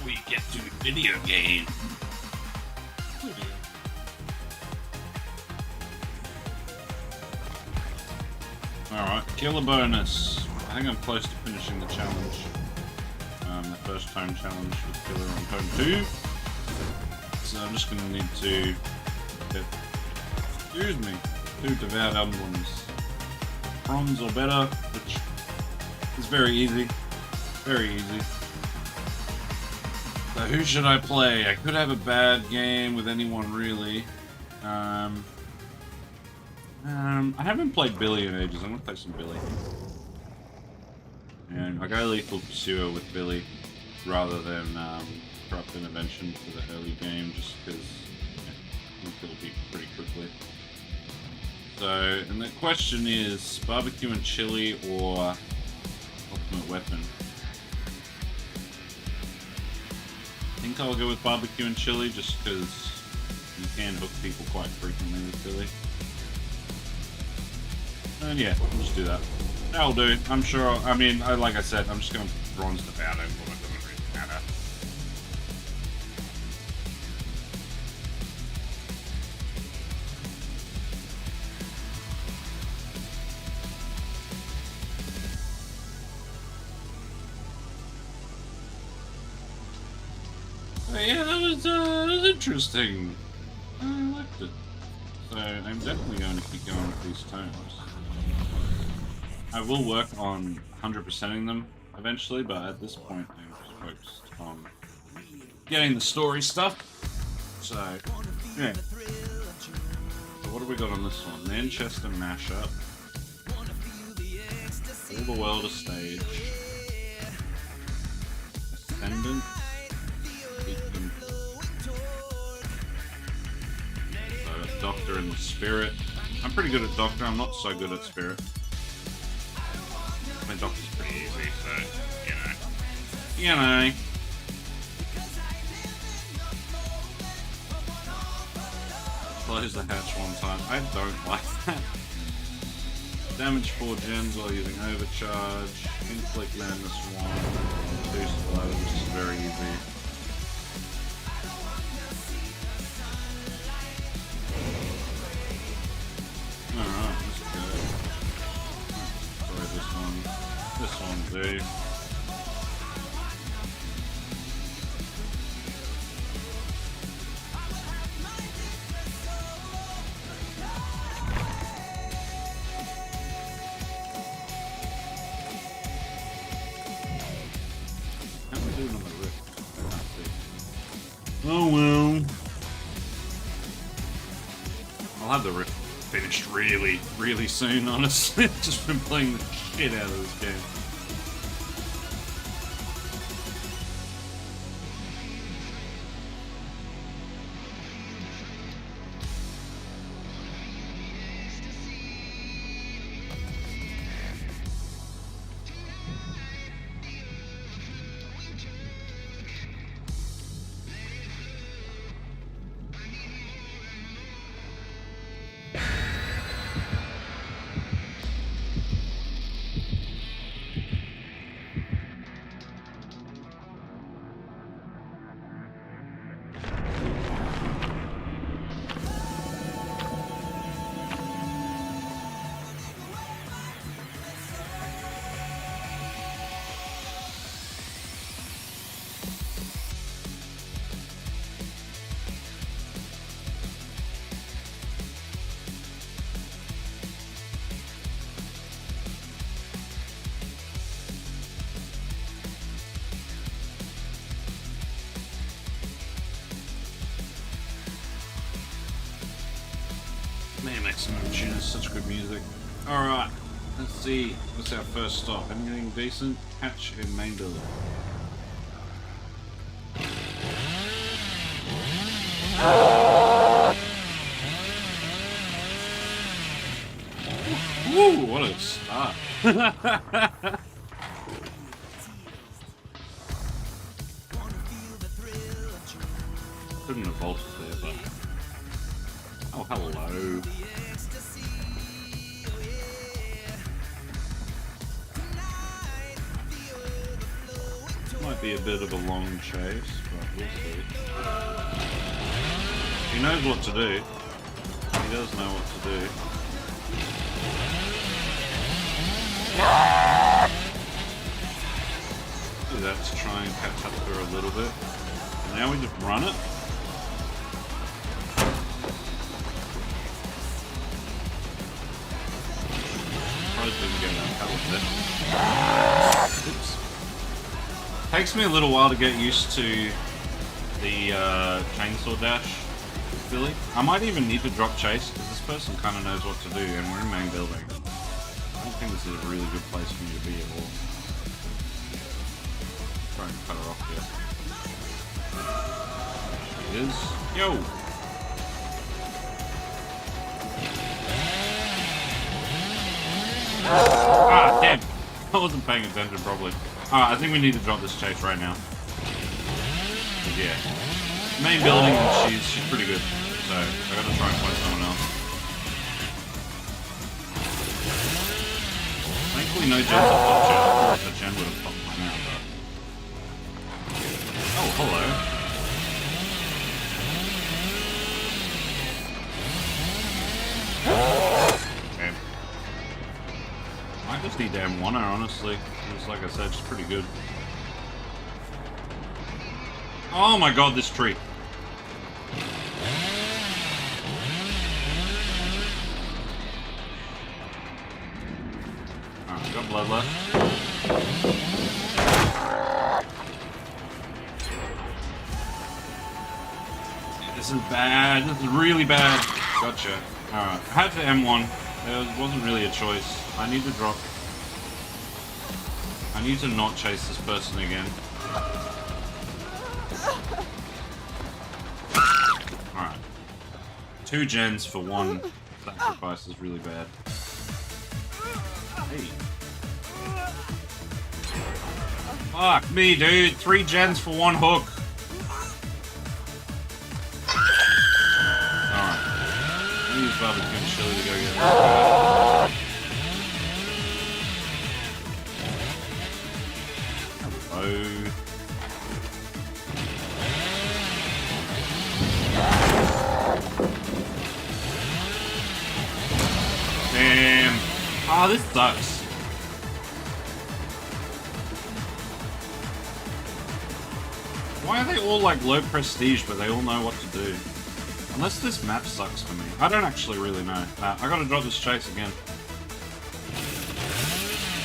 We get to video game. Alright, killer bonus. I think I'm close to finishing the challenge. The first Tome challenge with Killer on Tome 2. So I'm just gonna need to get, excuse me, 2 devout emblems. Bronze or better, which is very easy. Very easy. So who should I play? I could have a bad game with anyone really. I haven't played Billy in ages. I'm gonna play some Billy. And I go Lethal Pursuer with Billy rather than Corrupt Intervention for the early game, just because I think it'll be pretty quickly. So, and the question is barbecue and chili or ultimate weapon? I think I'll go with barbecue and chili just because you can hook people quite frequently with Billy. And yeah, we'll just do that. That'll do. I'm sure. I mean, like I said, I'm just going to bronze the powder. It doesn't really matter. Yeah, that was interesting. I liked it. So I'm definitely going to keep going with these tomes. I will work on 100%ing them eventually, but at this point I'm just focused on getting the story stuff. So, yeah. So what have we got on this one? Manchester Mashup. All the World a Stage. Ascendant. So, Doctor and the Spirit. I'm pretty good at Doctor, I'm not so good at Spirit. My Doctor's pretty easy, so, you know. Close the hatch one time. I don't like that. Damage 4 gens while using Overcharge. Inflict Madness 1. Boost blow, which is very easy. Alright, let's go. Sorry, this one. This one, dude. Oh well. I'll have the riff finished really, really soon, honestly. I've just been playing the shit out of this game. Man, Maximum Tune is such good music. Alright, let's see. What's our first stop? Anything decent? Hatch in main building. Woo, what a start. Couldn't have vaulted there, but... Oh, hello. Might might be a bit of a long chase, but we'll see. He knows what to do. He does know what to do. Do that to try and catch up to her a little bit. And now we just run it. Probably didn't get that cut with it. Oops. Takes me a little while to get used to the chainsaw dash ability. I might even need to drop chase because this person kind of knows what to do, and we're in main building. I don't think this is a really good place for me to be at all. Try and cut her off here. There it is. Yo! Ah, damn! I wasn't paying attention properly. Alright, I think we need to drop this chase right now. Yeah. Main building, she's pretty good. So, I gotta try and find someone else. Thankfully, no gens have popped yet. I thought the gen would have popped by now, but... Oh, hello. Okay. I just need to M1 her, honestly. Because, like I said, she's pretty good. Oh my god, this tree. Alright, got blood left. This is bad. This is really bad. Gotcha. Alright, I had to M1. There wasn't really a choice. I need to drop. I need to not chase this person again. Alright. 2 gens for 1 sacrifice is really bad. Hey. Fuck me, dude. 3 gens for 1 hook. Alright. Use barbecue and chili to go get this. Hello. Damn. Ah, this sucks. Why are they all like low prestige, but they all know what to do? Unless this map sucks for me. I don't actually really know. I gotta drop this chase again.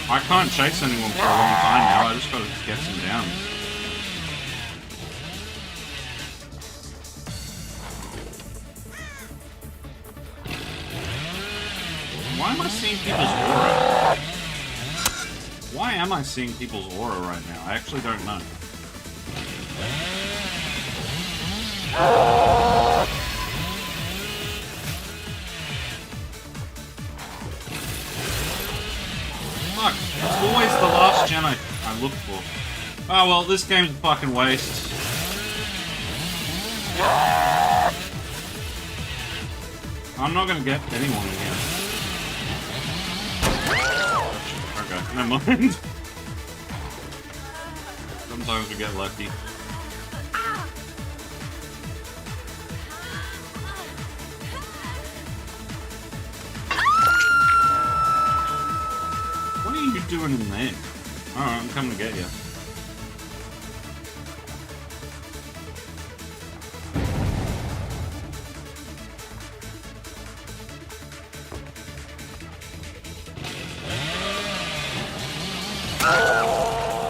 I can't chase anyone for a long time now. I just gotta get some downs. Why am I seeing people's aura? Why am I seeing people's aura right now? I actually don't know. Fuck, it's always the last gen I look for. Oh well, this game's a fucking waste. I'm not gonna get anyone in here. Okay, never mind. Sometimes we get lucky. What are you doing in there? Alright, I'm coming to get you.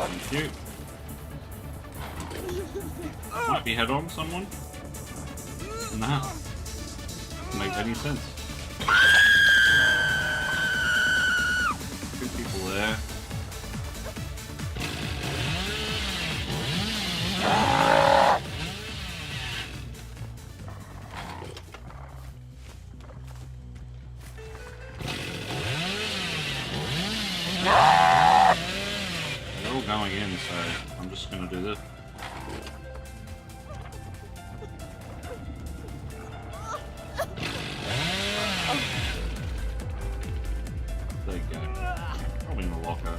Thank you. Might be head on someone? Nah. Doesn't make any sense. Good people there. They're all going in, so I'm just gonna do this. There you go. Probably in the locker.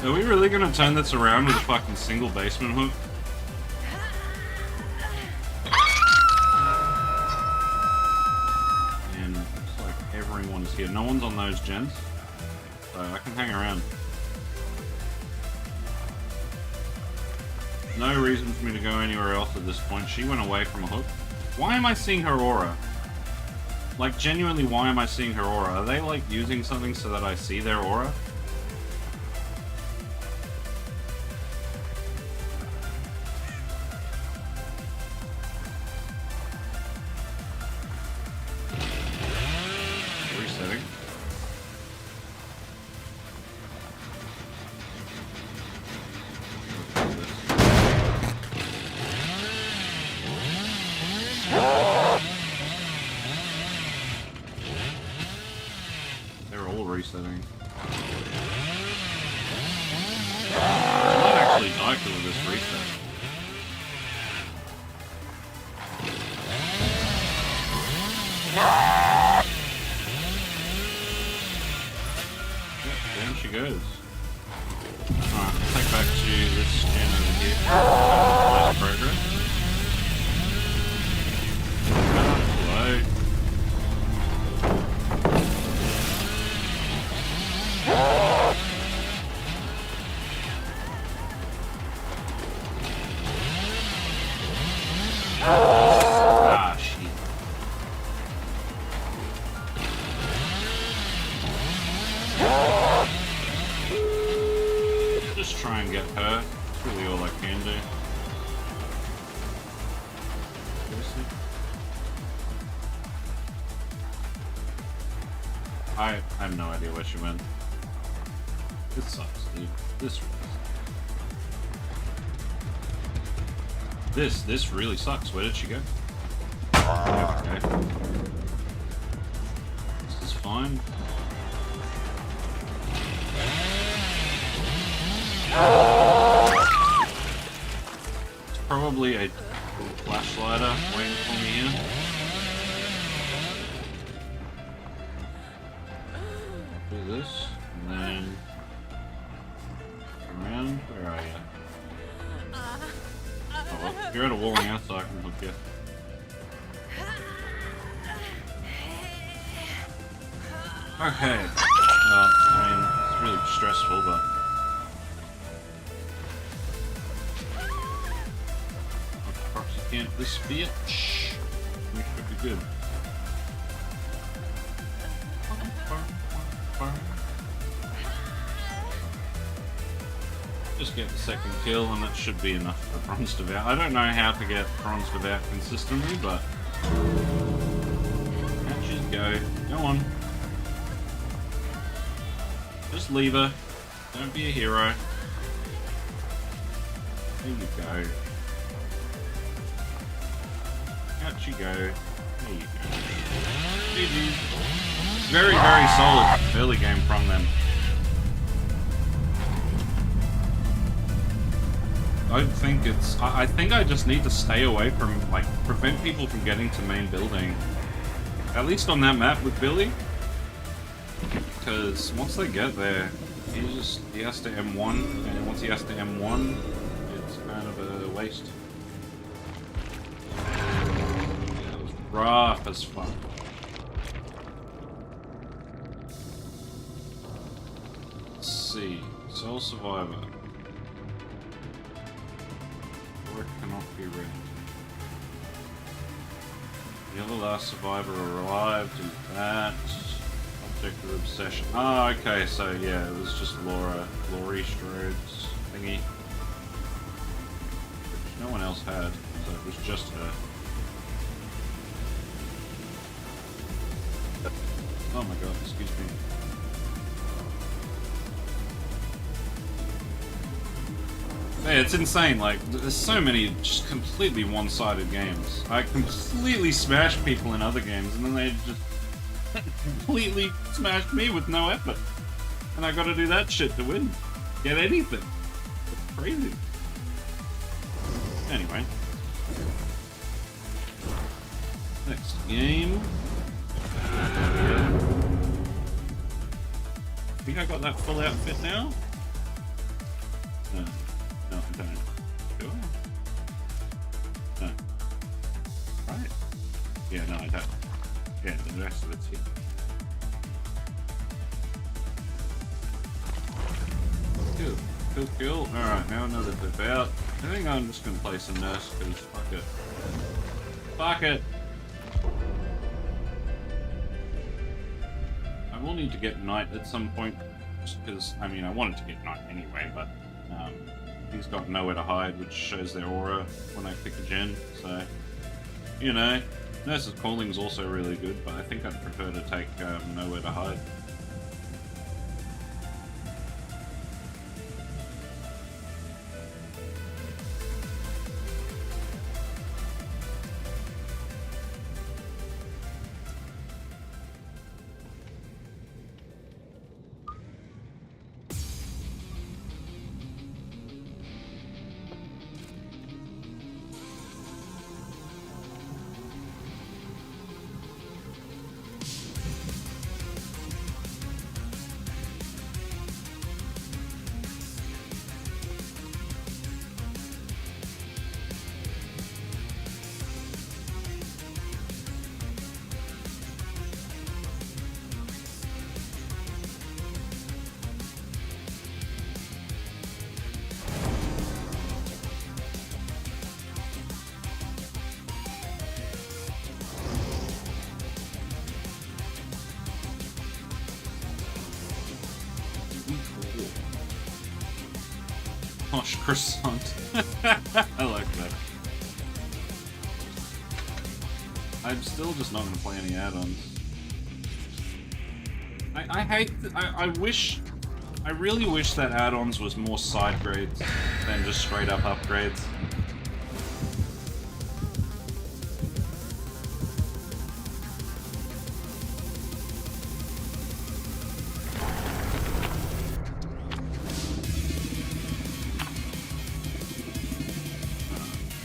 Are we really gonna turn this around with a fucking single basement hook? And looks like everyone is here. No one's on those gens, so I can hang around. No reason for me to go anywhere else at this point. She went away from a hook. Why am I seeing her aura? Like, genuinely, why am I seeing her aura? Are they, like, using something so that I see their aura? Resetting. They're all resetting. I might actually die because of this reset. Yep, down she goes. Alright, take back to this gen over here. Nice progress. Hello. Ah, shit. Just try and get her. That's really all I can do. Seriously? I have no idea where she went. This sucks, dude. This really sucks. This really sucks. Where did she go? Okay. This is fine. It's probably a flashlighter waiting for me here. Do this, and then around. Where are you? Oh, well, you're at a wall now, so I can hook you. Okay. Well, I mean, it's really stressful, but... Perhaps you can't this bitch. We should be good. Just get the second kill, and that should be enough for bronze devout. I don't know how to get bronze devout consistently, but matches go. Go on. Just leave her. Don't be a hero. There you go. Out you go. There you go. GG's. Very, very solid early game from them. I think it's... I think I just need to stay away from, like, prevent people from getting to main building. At least on that map with Billy. Because once they get there, he has to M1, and once he has to M1, it's kind of a waste. Yeah, it was rough as fuck. Let's see. Sole Survivor. Or cannot be read. The other last survivor arrived, do that. Object of obsession. Oh, okay, so yeah, it was just Laurie Strode's thingy. Which no one else had, so it was just her. Oh my god, excuse me. Yeah, it's insane, like, there's so many just completely one-sided games. I completely smash people in other games, and then they just completely smashed me with no effort. And I gotta do that shit to win. Get anything. It's crazy. Anyway. Next game. I think I got that full outfit now. No, no, I don't. Do I? No. Right. Yeah, no, I don't. Yeah, the rest of it's here. Cool. Cool, cool. Alright, now another dip out. I think I'm just gonna play some nurse, because fuck it. Fuck it! I will need to get Knight at some point, just because, I mean, I wanted to get Knight anyway, but he's got nowhere to hide, which shows their aura when I pick a gen, so, you know, Nurse's Calling is also really good, but I think I'd prefer to take nowhere to hide. Posh croissant. I like that. I'm still just not going to play any add-ons. I hate... I really wish that add-ons was more side grades than just straight up upgrades.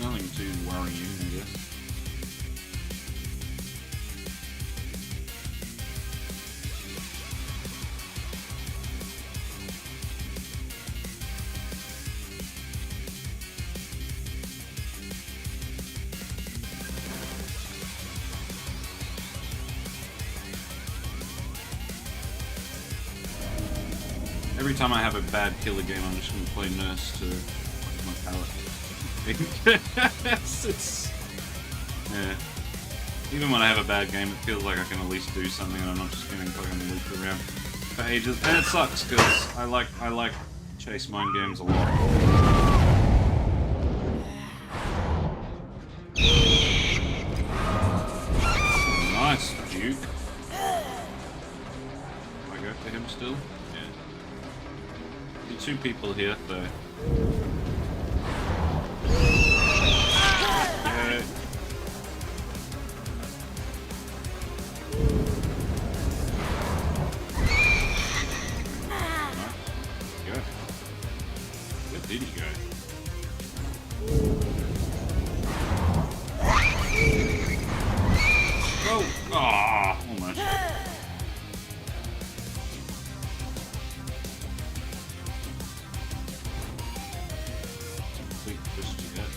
Nothing too worrying, I guess. Every time I have a bad killer game, I'm just going to play Nurse to my palate. It's... Yeah. Even when I have a bad game, it feels like I can at least do something and I'm not just getting fucking looped around for ages. And it sucks, because I like chase mine games a lot. Nice, Duke. Do I go for him still? Yeah. Two people here, though. Yeah. Go. Where did he go? Oh! Ah, almost. Just to get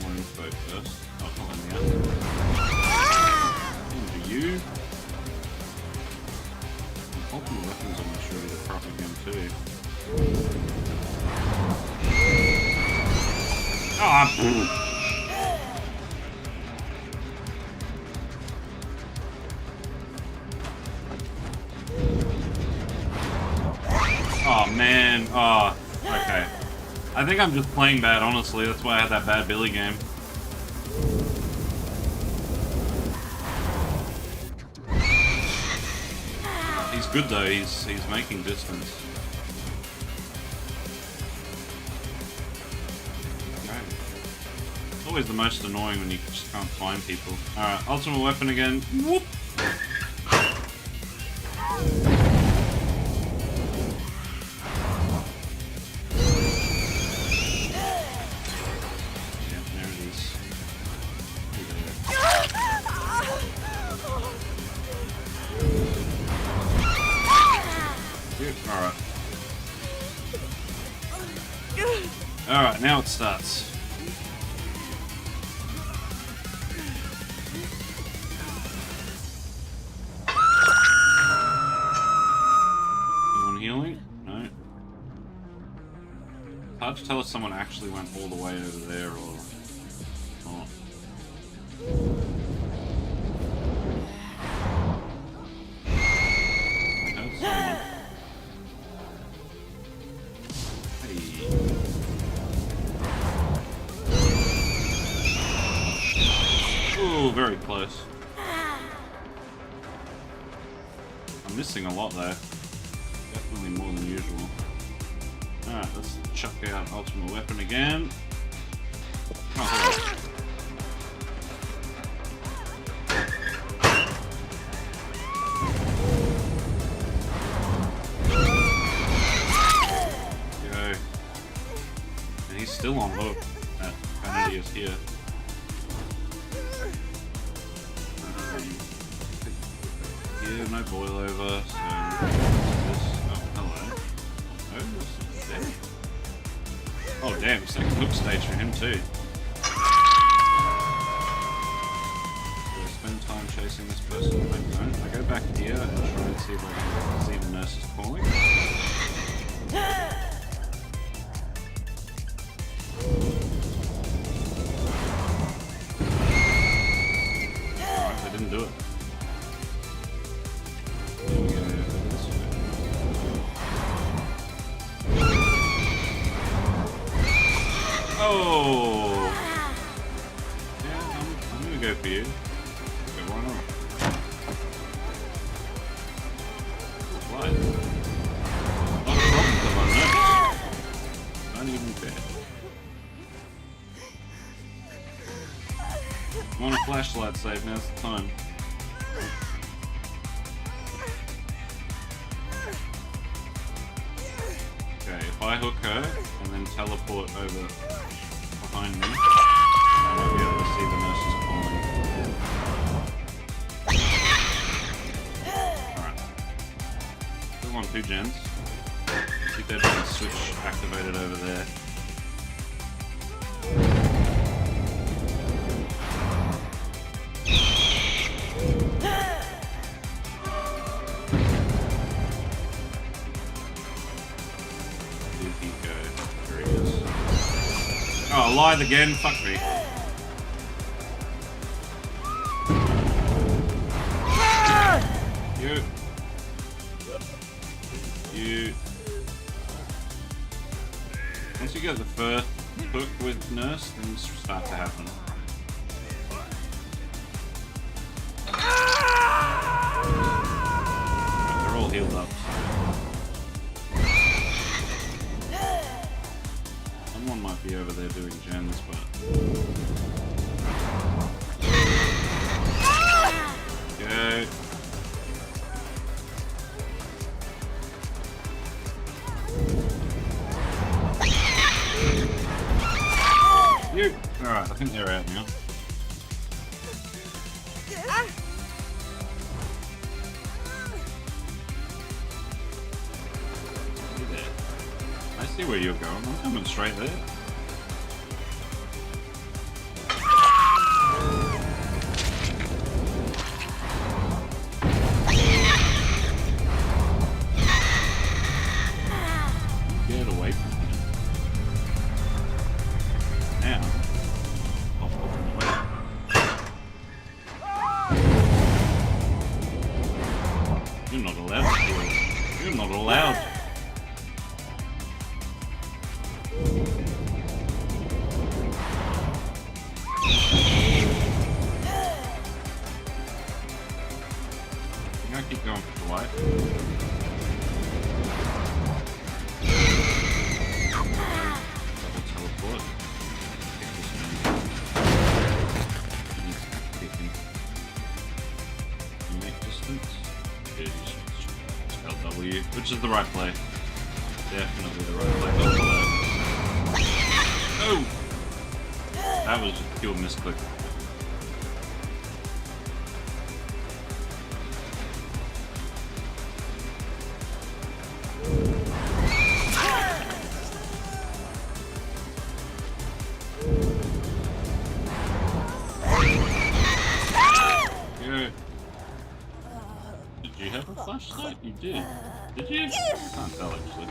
more info first. Oh, hold on now. Into you. Ultimate weapons, I'm not sure to prop again too. Ah! Oh man. Oh, okay. I think I'm just playing bad, honestly. That's why I had that bad Billy game. He's good though. He's making distance. Okay. It's always the most annoying when you just can't find people. Alright, ultimate weapon again. Whoop! now it starts. Anyone healing? No. Hard to tell if someone actually went all the way over there or not. I heard someone. Hey. Ooh, very close. I'm missing a lot there. Definitely more than usual. Alright, let's chuck out ultimate weapon again. Oh, hello. Go. And he's still on hook. That vanity is here. Here, no boil over, so this. Oh, hello. Oh, there. Oh, damn, second hook stage for him, too. Do I spend time chasing this person? I don't. I go back here and try and see if I can see the nurses calling. Alright, I didn't do it. Oh! Yeah, I'm gonna go for you. Okay, why not? Why? Not a problem for my nurse. Not even fair. I'm on a flashlight save, now's the time. Okay, if I hook her and then teleport over behind me, I might be able to see the nurses calling. Alright. Still on 2 gens. Keep that gen switch activated over there. Oh, lied again. Fuck me. You. Once you get the first hook with nurse, things start to happen. They're all healed up. Someone might be over there doing gens, but... Go. You! Alright, I think they're out now. You there? I see where you're going. I'm coming straight there. Get away from me. Now. Off the way. You're not allowed to do it. You're not allowed. I keep going for the light. Double teleport. Kick this man. Needs to kick him. Make distance. Yeah, spell W, which is the right play. Definitely the right play. Oh! That was just pure misclick. go. Did you have a flashlight? You did. Did you? I can't tell actually.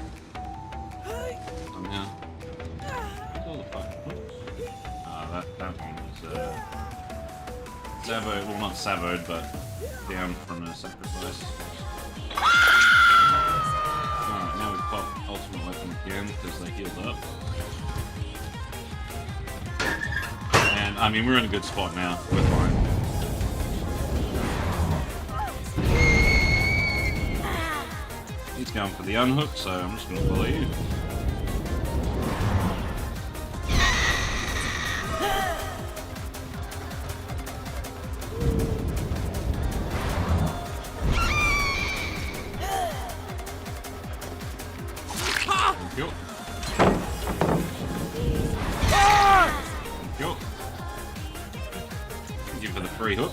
Somehow. What's all the fucking hooks? Ah, that one was Savoed, well not Savoed, but down from a sacrifice. Alright, now we pop ultimate weapon again because they healed up. And I mean we're in a good spot now. We're fine. He's going for the unhook, so I'm just gonna follow you. Thank you. Thank you. Thank you for the free hook.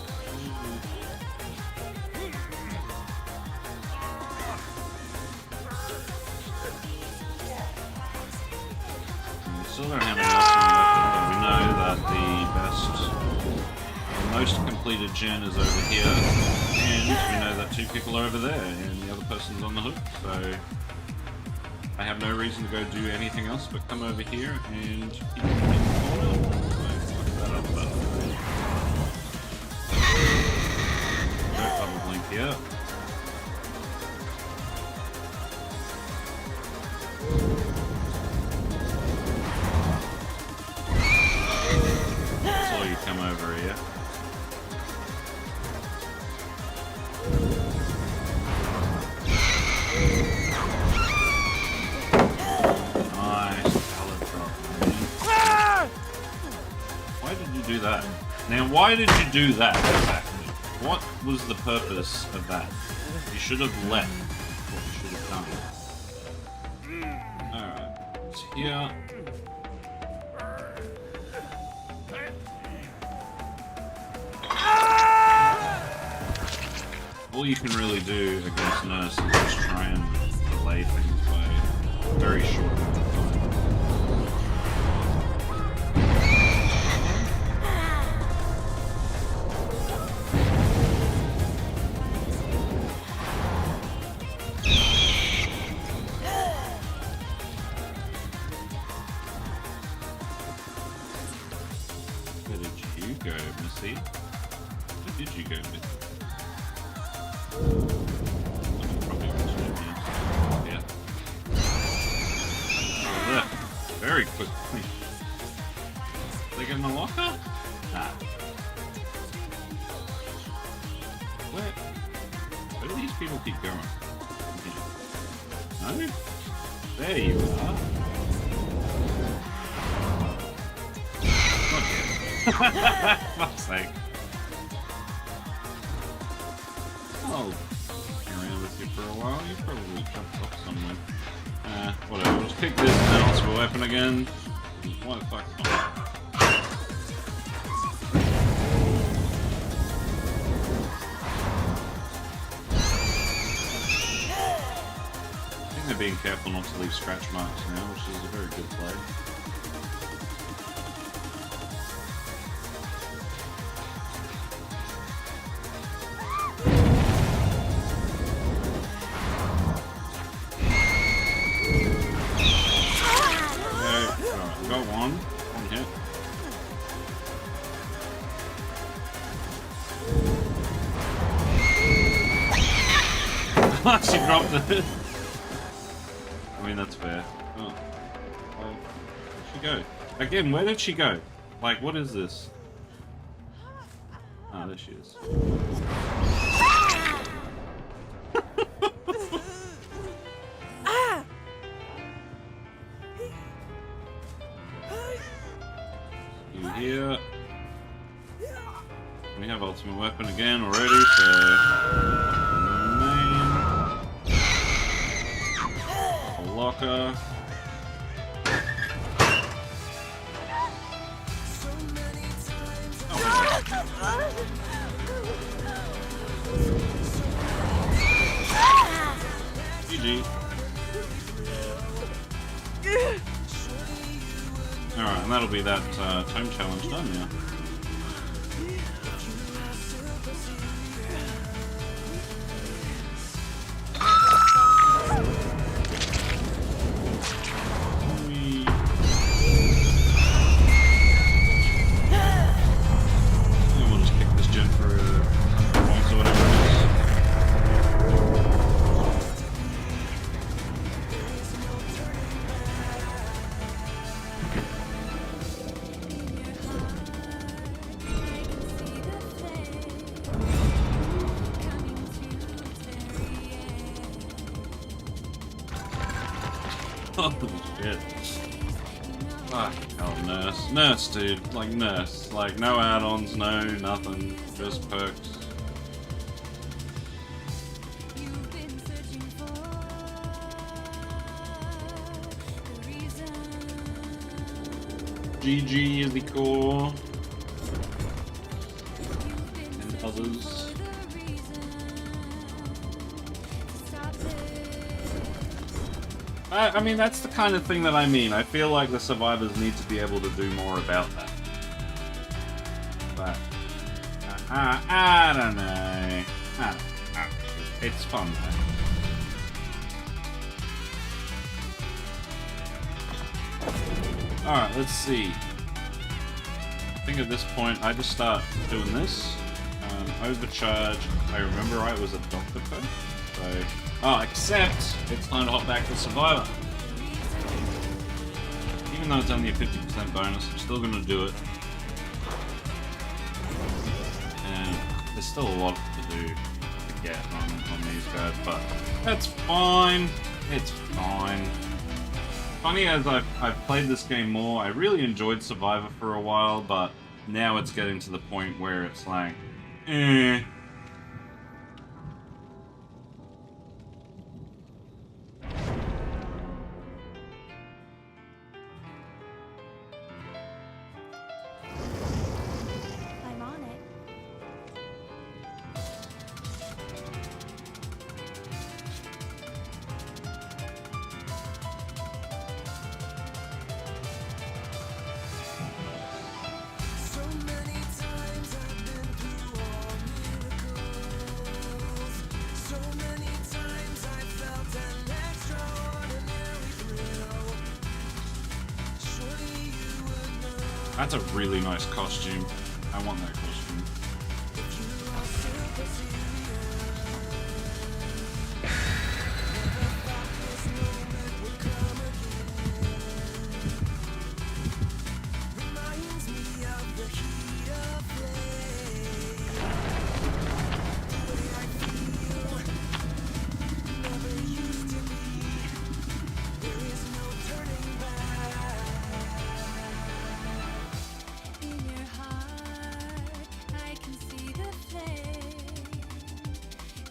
Still don't have any ultimate weapon, but we know that the most completed gen is over here, and we know that two people are over there, and the other person's on the hook, so I have no reason to go do anything else but come over here and keep it in the corner. So fuck that up, but no double blink here. Come over here. Nice pallet drop, man. Why did you do that? Now, why did you do that exactly? What was the purpose of that? You should have left. What you should have done. Alright, it's here. All you can really do against Nurse is just try and delay things by a very short amount of time. Where did you go, Missy? Where did you go, Missy? Yeah. Very quickly. They get in the locker? Nah. Where do these people keep going? No? There you are. Okay. Fuck's sake. I'll hang around with you for a while. You probably jumped off somewhere. Whatever. We'll just pick this and then ultimate weapon again. Why the fuck not? I think they're being careful not to leave scratch marks now, which is a very good play. Got one hit. She dropped it. I mean, that's fair. Oh. Well, where'd she go? Again, where did she go? Like, what is this? Ah, there she is. Here. We have ultimate weapon again already, so main a locker. GG. Alright, and that'll be that Tome challenge done now. Holy shit. Fuck hell, nurse. Nurse, dude. Like, nurse. Like, no add-ons, no nothing. Just perks. GG is the core. And others. I mean, that's the kind of thing that I mean. I feel like the survivors need to be able to do more about that. But, I don't know. It's fun, though. Alright, let's see. I think at this point, I just start doing this. Overcharge. If I remember right, it was a doctor perk. So, oh, except it's time to hop back to Survivor. Even though it's only a 50% bonus, I'm still gonna do it. And there's still a lot to do to get on these guys, but that's fine. It's fine. Funny as I've played this game more, I really enjoyed Survivor for a while, but now it's getting to the point where it's like, eh. I'm on it. So many times I've been through all miracles. So many times I felt an extraordinary thrill. Surely you would know That's a really nice costume. I want that costume. if you are super serious. Never thought this moment would come again. Reminds me of the heat of flame. The way I feel never used to be. There is no turning back. In your heart, I can see the flame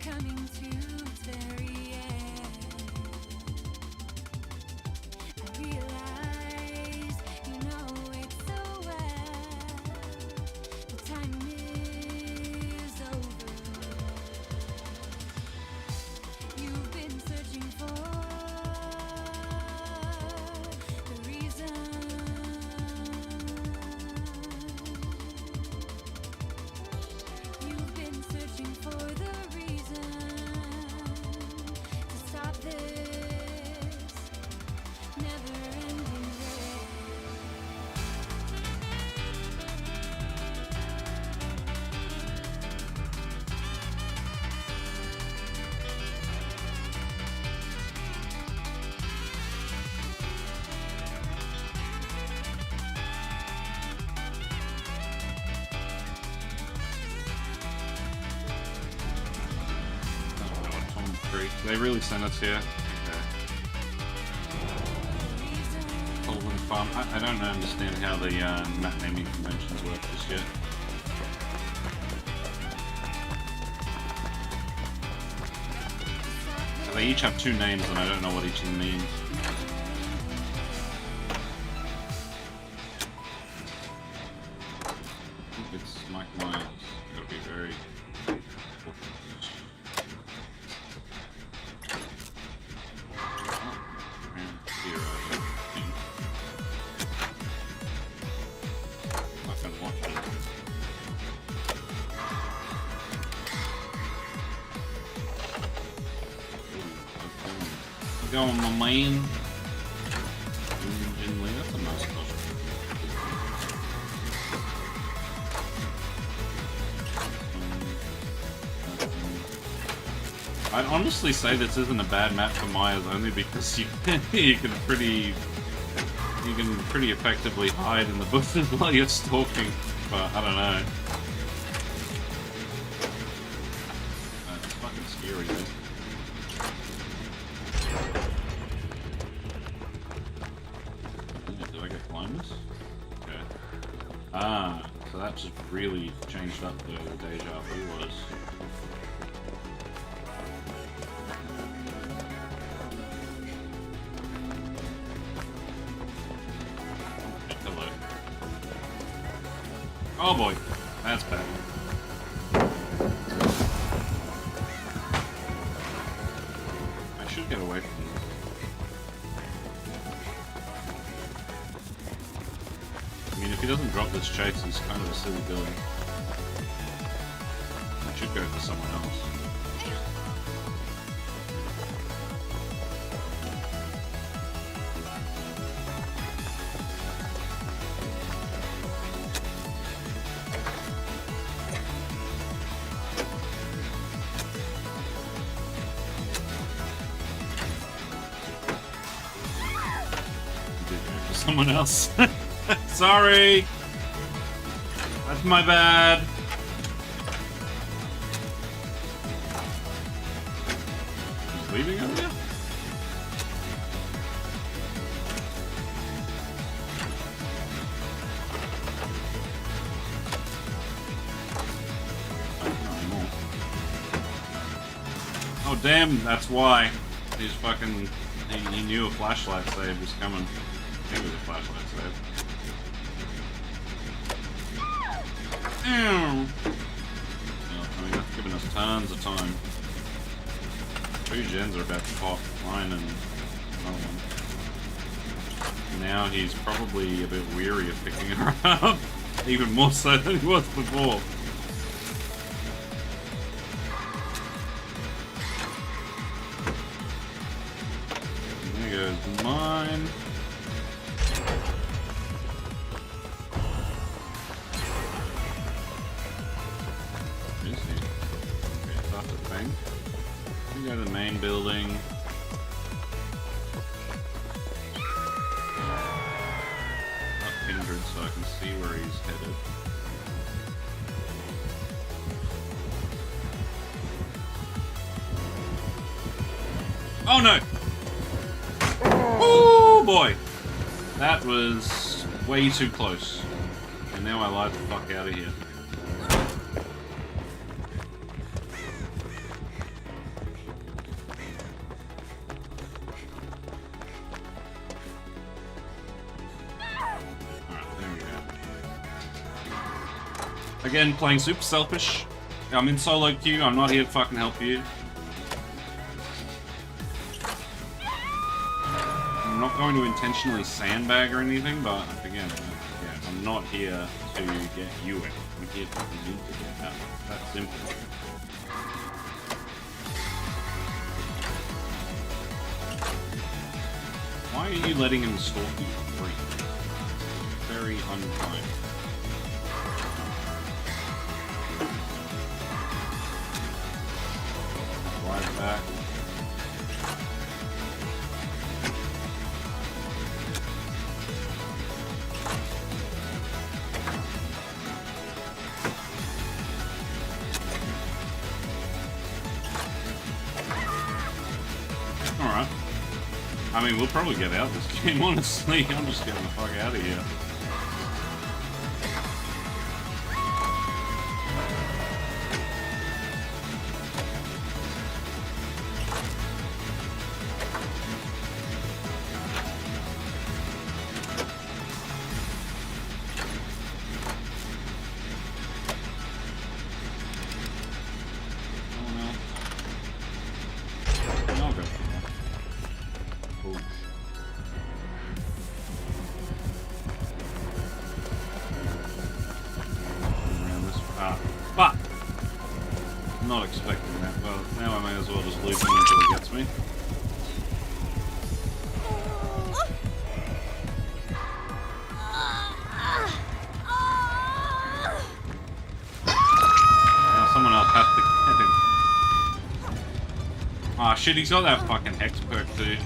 coming to its very end. I realize you know it so well. The time is over. You've been searching for the reason. You've been searching for the reason to stop this never-ending race. Oh god, Tome 3. They really sent us here. Okay. Colvin Farm. I don't understand how the map naming conventions work just yet. So they each have two names and I don't know what each of them means. I think it's Mike Myers. Gotta be very Hero, I think. Fucking watch it. Ooh, okay. Go on, my man. Jin Lee, that's a nice costume. I'd honestly say this isn't a bad map for Myers only because you can pretty effectively hide in the bushes while you're stalking. But I don't know. It's fucking scary, dude. ones. Okay. Ah, so that just really changed up the deja vu was. Hello. Oh boy, that's bad. I should get away from this. I mean, if he doesn't drop this chase, he's kind of a silly Billy. I should go for someone else. Did go for someone else. Sorry! That's my bad. He's leaving over here? Oh damn, that's why. He's fucking... He knew a flashlight save was coming. He was a flashlight save. Ew. Well, I mean, that's given us tons of time. 2 gens are about to pop. Mine and another one. Now he's probably a bit weary of picking her up. Even more so than he was before. There goes mine. Go to the main building. Up Kindred so I can see where he's headed. Oh no! Oh boy! That was way too close. And now I lied the fuck out of here. Again, playing super selfish. I'm in solo queue, I'm not here to fucking help you. I'm not going to intentionally sandbag or anything, but again, yeah, I'm not here to get you out. I'm here to you to get out. That's simple. Why are you letting him stalk you for free? Very unkind. Back. Alright. I mean, we'll probably get out this game, honestly. I'm just getting the fuck out of here. But not expecting that. Well, now I may as well just leave him until he gets me. Now someone else has to get him. Ah, shit, he's got that fucking hex perk too.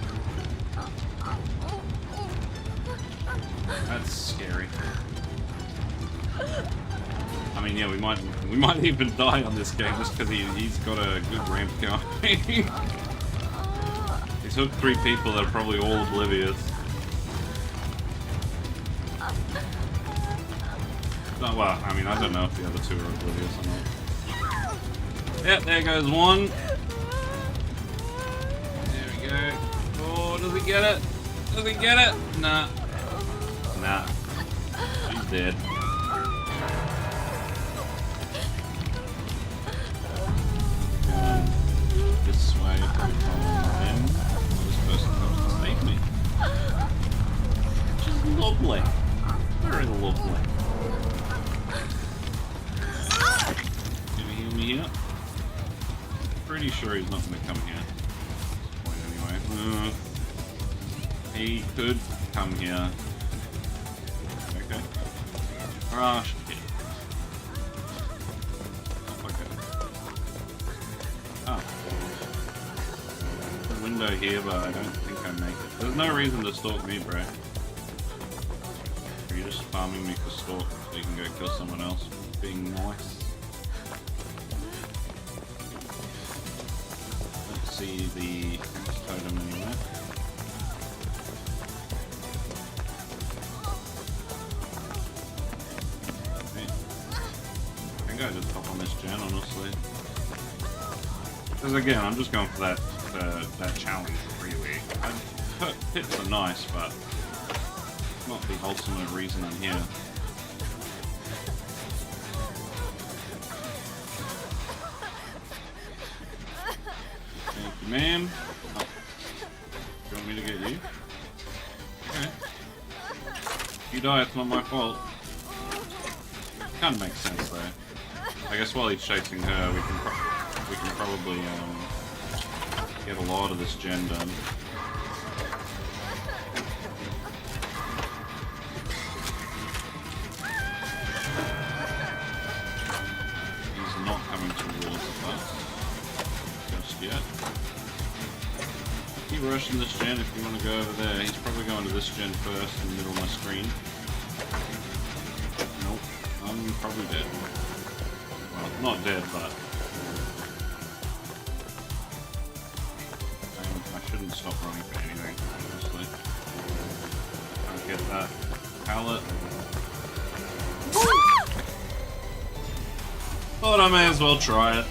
That's scary. I mean, yeah, we might even die on this game just because he's got a good ramp going. He took 3 people that are probably all oblivious. No, well, I mean, I don't know if the other two are oblivious or not. Yep, there goes one. There we go. Oh, does he get it? Does he get it? Nah. Nah. She's dead. This way from them. This person comes to save me. Which is lovely. Very lovely. Can you heal me here? Pretty sure he's not going to come here. At this point anyway. He could come here. Okay. Ah, shit. Oh. There's a window here, but I don't think I make it. There's no reason to stalk me, bro. Are you just farming me for stalk so you can go kill someone else? Being nice. Let's see the totem anywhere. Okay. I think I just hop on this gen, honestly. Because again, I'm just going for that challenge, really. Hits are nice, but not the ultimate reason I'm here. Thank you, ma'am. Oh. Do you want me to get you? Okay. If you die, it's not my fault. Kind of makes sense, though. I guess while he's chasing her, we can probably get a lot of this gen done. He's not coming towards us just yet. Keep rushing this gen if you want to go over there. He's probably going to this gen first in the middle of my screen. Nope, I'm probably dead. Well, not dead, but I shouldn't stop running for anything, honestly. Can't get that pallet. Thought I may as well try it.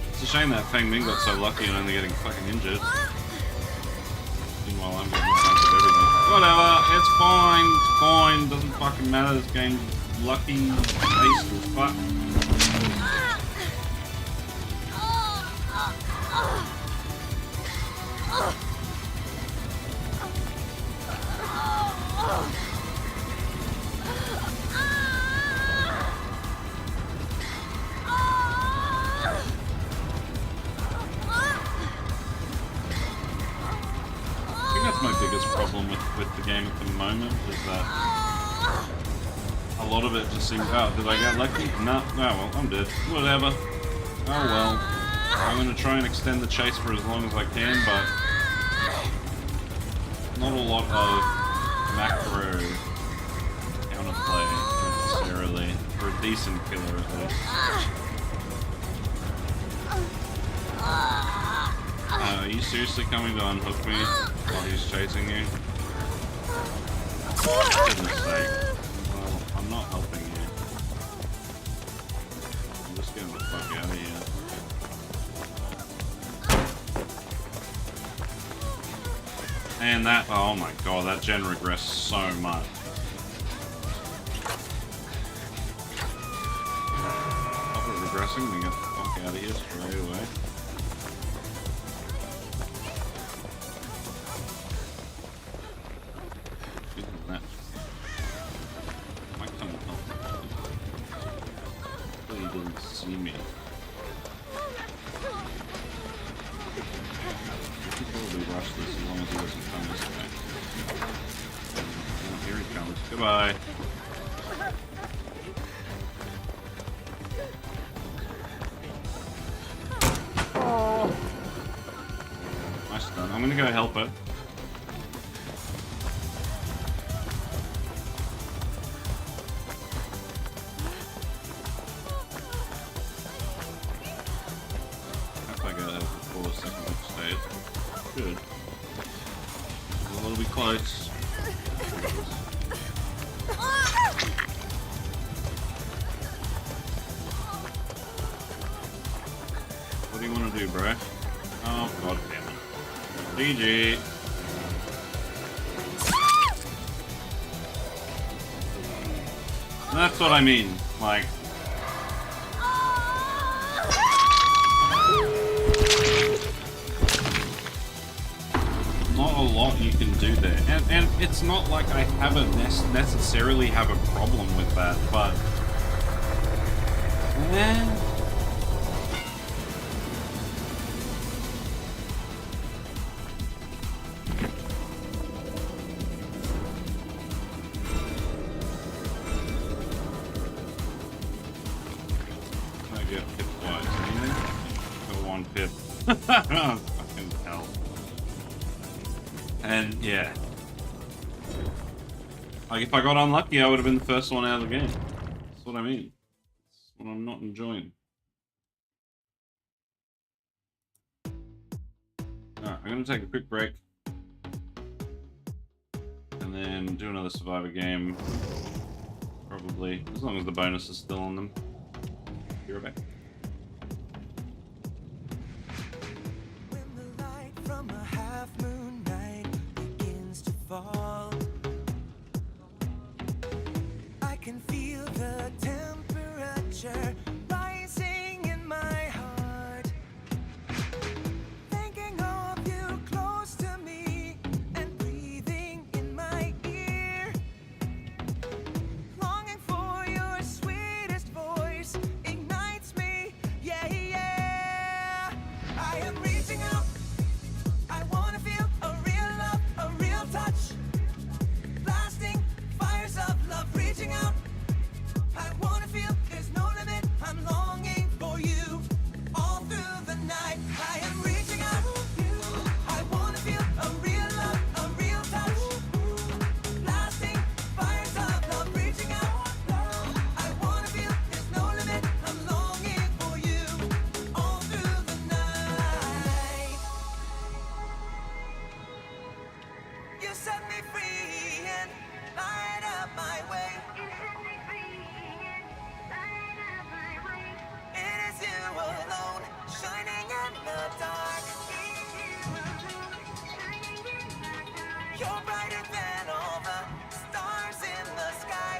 It's a shame that Feng Ming got so lucky and only getting fucking injured. Meanwhile, I'm getting a bunch of everything. Whatever, it's fine, it's fine. Doesn't fucking matter, this game's lucky, based as fuck. My biggest problem with the game at the moment is that a lot of it just seems, oh, did I get lucky? No, well, I'm dead. Whatever. Oh well. I'm gonna try and extend the chase for as long as I can, but not a lot of macro counterplay necessarily, for a decent killer at least. Are you seriously coming to unhook me while he's chasing you? For goodness sake. Well, I'm not helping you. I'm just getting the fuck out of here. And that, oh my god, that gen regressed so much. Stop it regressing and get the fuck out of here straight away. See me. We could probably rush this as long as he doesn't come this way. Oh, here he comes. Goodbye. Oh. Nice done. I'm gonna go help it. Good. A little bit close. do, bro? Oh, god damn it. GG. That's what I mean. Like, not a lot you can do there. And it's not like I haven't necessarily have a problem with that, but... I get pip twice. Anything? Got one pip. Fucking hell. And yeah. Like if I got unlucky, I would have been the first one out of the game. That's what I mean. That's what I'm not enjoying. Alright, I'm gonna take a quick break. And then do another Survivor game. Probably. As long as the bonus is still on them. Be right back. When the light from a half moon night begins to fall, I can feel the temperature rising in my heart. Thinking of you close to me and breathing in my ear. Longing for your sweetest voice ignites me, yeah, yeah. I am reaching out. I wanna feel a real love, a real touch. Blasting fires of love, reaching out. I wanna feel there's no limit. I'm longing for you all through the night. I am reaching out. I wanna feel a real love, a real touch. Blasting fires of love, reaching out. I wanna feel there's no limit. I'm longing for you all through the night. You set me free and light up my way. It is you alone, shining in the dark. You're brighter than all the stars in the sky.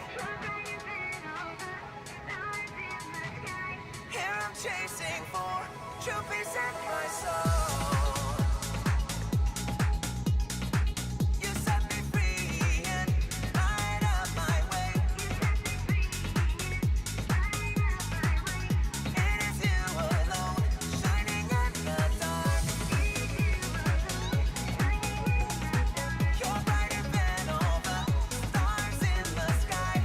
Here I'm chasing for true peace in my soul. You set me free and light up my way. It is you alone, shining in the dark. You're brighter than all the stars in the sky.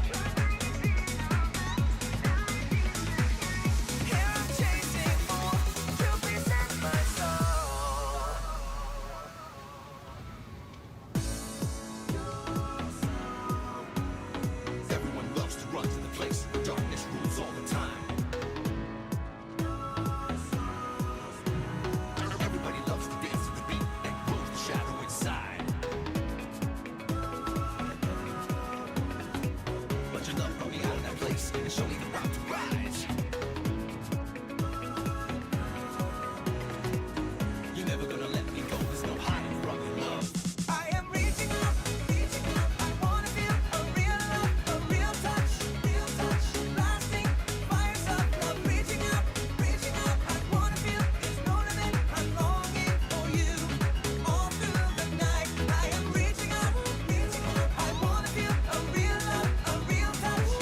Here I'm chasing for true peace in my soul. Everyone loves to run to the place where darkness rules all the time. Everybody loves to dance to the beat and grows the shadow inside. But your love brought me out of that place and showed me the route to rise. You're never gonna let me go, there's no hiding from your love. I am reaching out, reaching out. I wanna feel a real love, a real touch, lasting fires of love. Reaching out, reaching out. I wanna feel there's no limit. I'm longing for you all through the night. I am reaching out, reaching out. I wanna feel a real love, a real touch,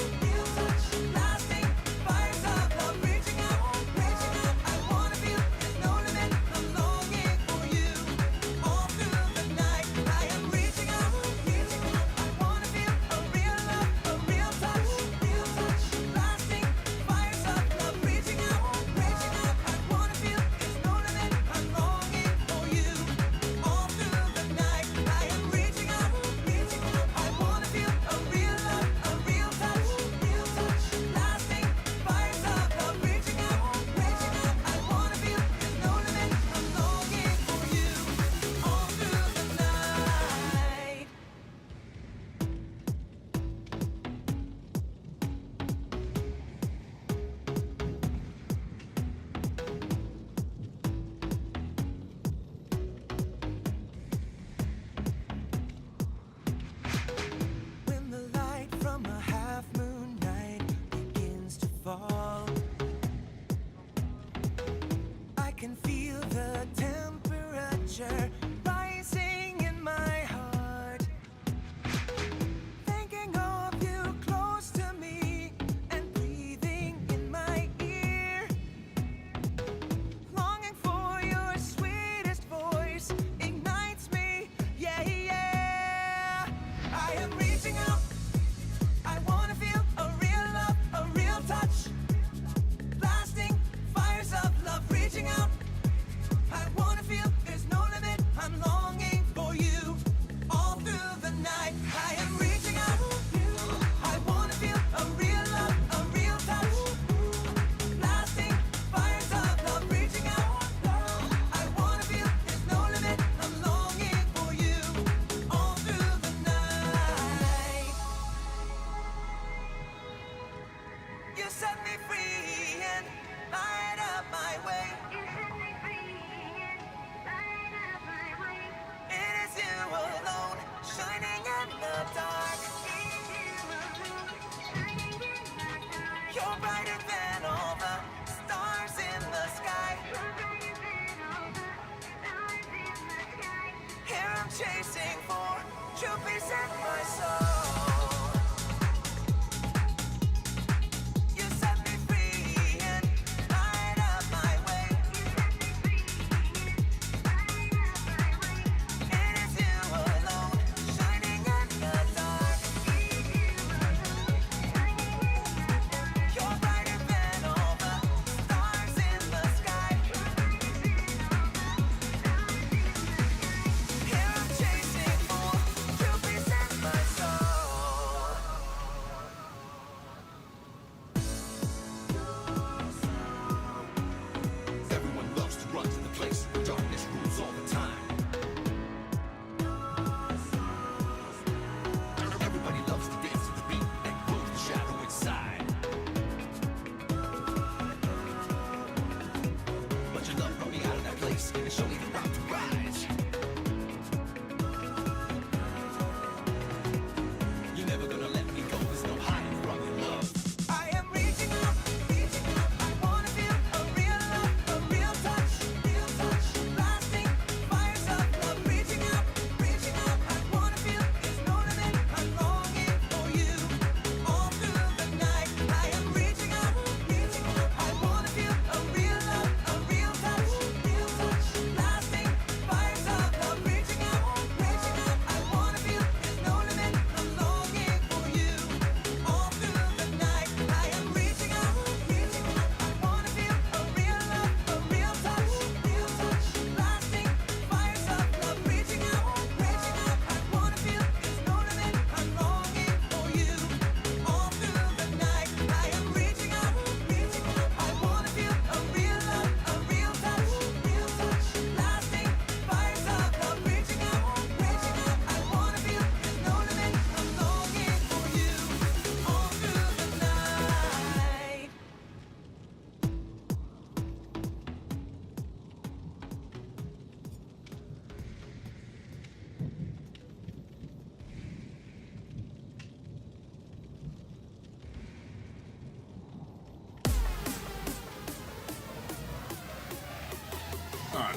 lasting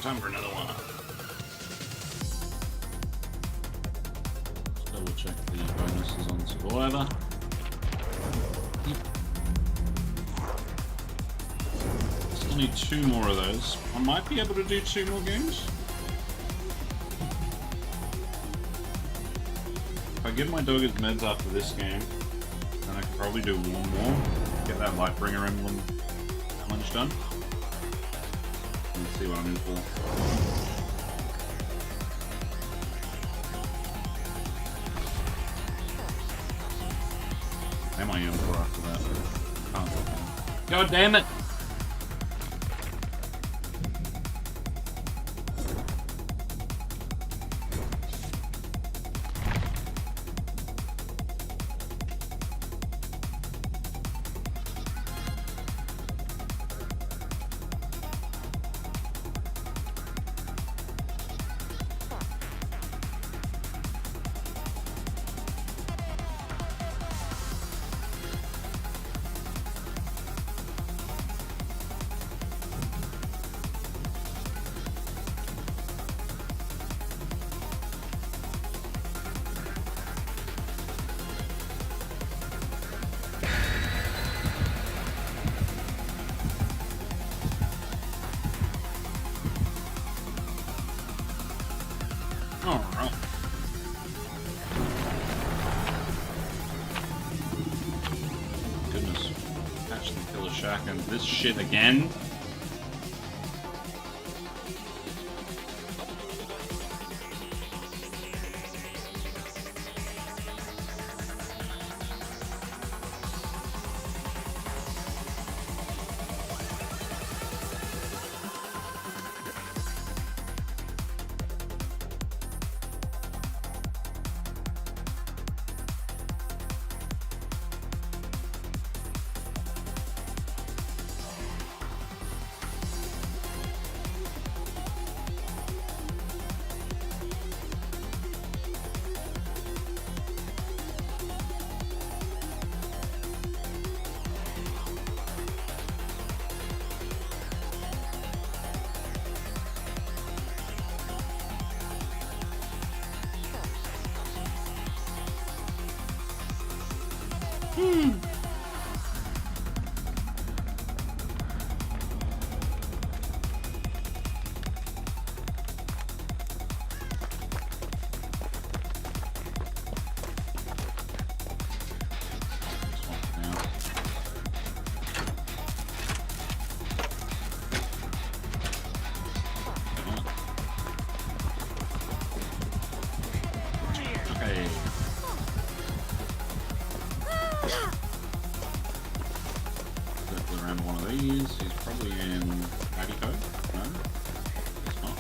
time for another one. Let's double check the bonuses on Survivor. Still need 2 more of those. I might be able to do 2 more games. If I give my dog his meds after this game, then I can probably do 1 more. Get that Lightbringer emblem challenge done. Let's see what I'm in for. Am I in for after that? Can't go. God damn it! Alright. Goodness. Catch the killer shack and this shit again? Okay. Circle around one of these. He's probably in Adico. No? It's not.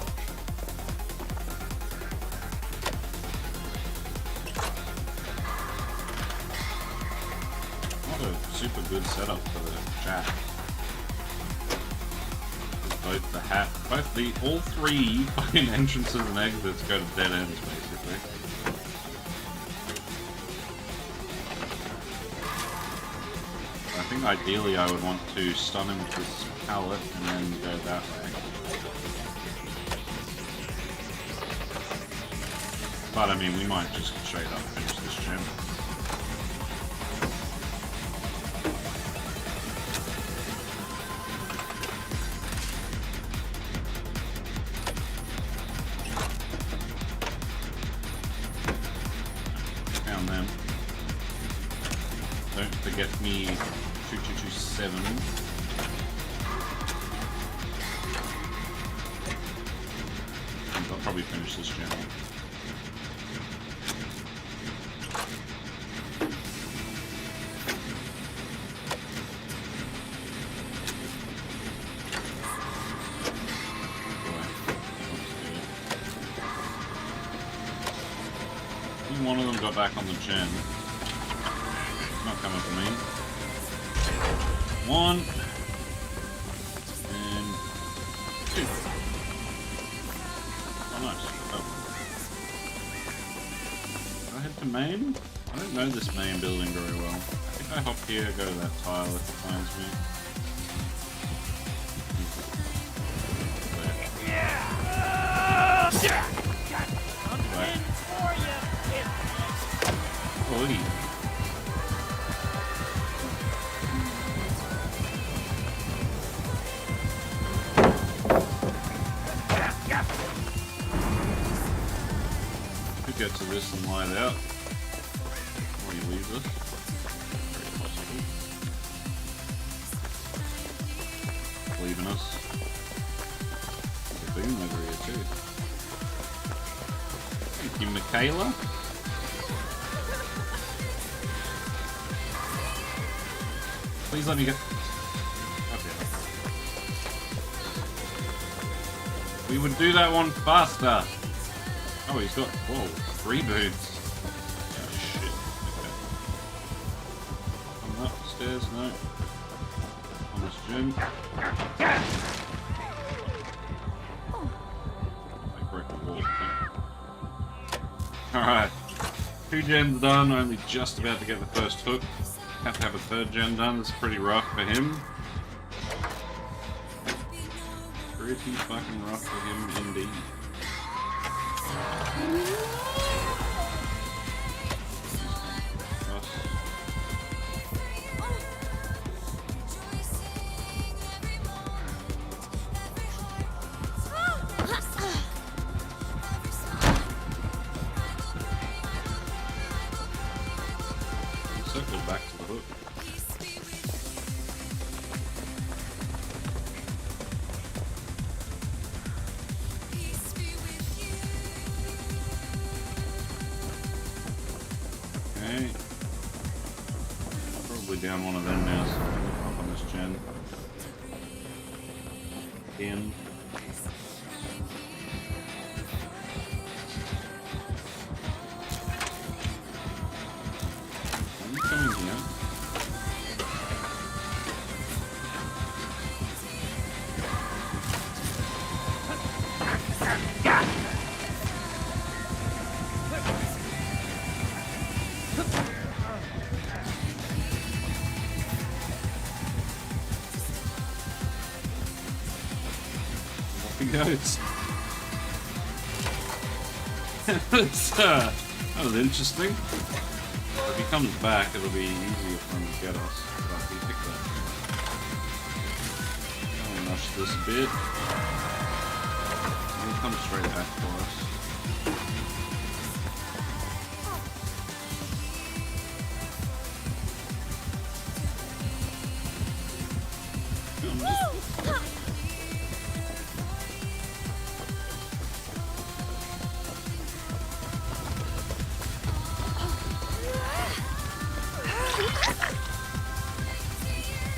Not a super good setup for the chat. Both the hat, all 3 fucking entrances and exits go to dead ends, basically. I think ideally I would want to stun him with this pallet and then go that way. But I mean, we might just straight up finish this gym. Found them. Don't forget me 2227. I'll probably finish this gym. One of them got back on the gen. Not coming for me. 1 and 2. Oh, nice. Oh. Do I head to main? I don't know this main building very well. I think I hop here, go to that tile if it finds me. There. to this and light out. Or he leaves us. Very possible. Leaving us. There's a boom over here too. Thank you, Michaela. Please let me go. Okay. We would do that one faster. Oh, he's got, whoa, 3 boots. Oh, shit. Okay. Coming up the stairs, no. On this gym. I broke the wall, I think. Alright. 2 gens done, only just about to get the first hook. Have to have a 3rd gen done, it's pretty rough for him. Pretty fucking rough for him indeed. Circle back to the hook. Okay. Probably down one of them now, so up on this gen. In. Are you coming here? Off he goes. That was interesting. If he comes back, it'll be easier for him to get us. But he picked that. I'll rush this a bit. He'll come straight back for us.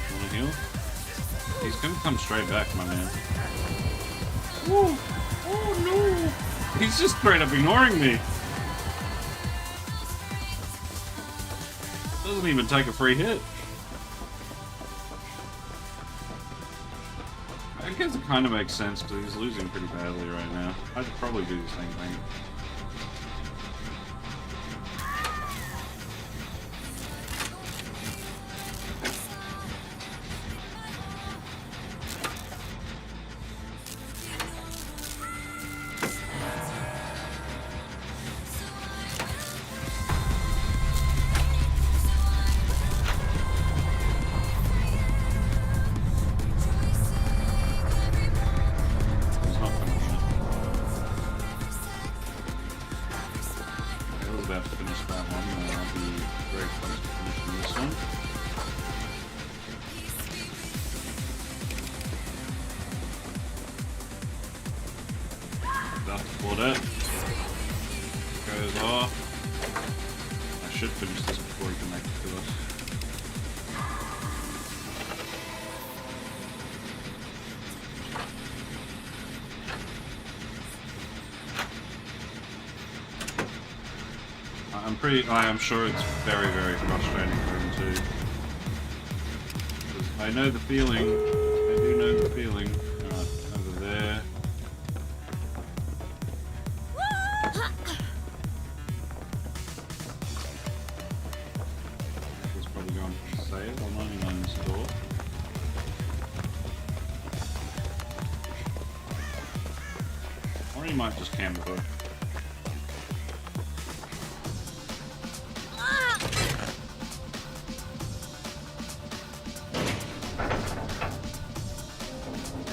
Wanna heal? He's gonna come straight back, my man. Whoa! Oh no! He's just straight up ignoring me. Doesn't even take a free hit. I guess it kind of makes sense because he's losing pretty badly right now. I'd probably do the same thing. He's not finishing it. I was about to finish that one, and I'll be very close to finishing this one. About to pull it. Goes off. I should finish this before he can make it to us. I am sure it's very, very frustrating for him too. 'Cause I know the feeling. I do know the feeling. Alright, over there. He's probably going to save. I'm only on this door. Or he might just camp the hook.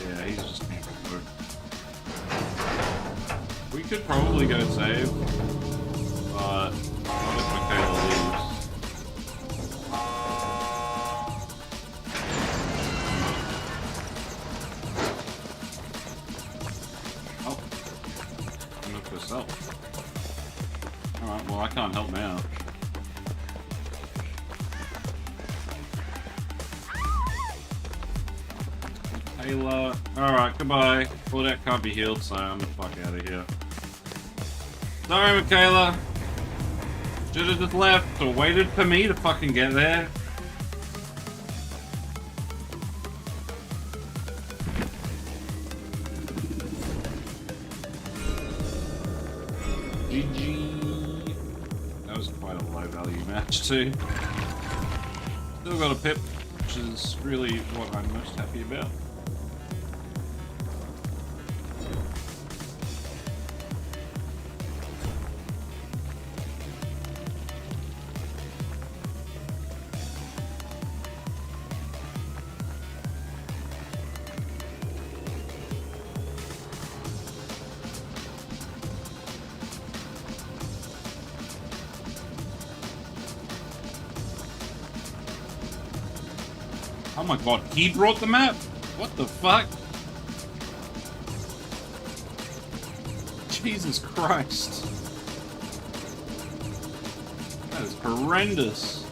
Yeah, he's just camping the hook. We could probably go save. but what if Michaela leaves? Oh. Look herself. Alright, well I can't help now. Michaela. Alright, goodbye. Claudette can't be healed, so I'm the fuck out of here. Sorry, Michaela. Should have just left or waited for me to fucking get there. GG. That was quite a low value match too. Still got a pip, which is really what I'm most happy about. Oh my god, he brought the map? What the fuck? Jesus Christ. That is horrendous.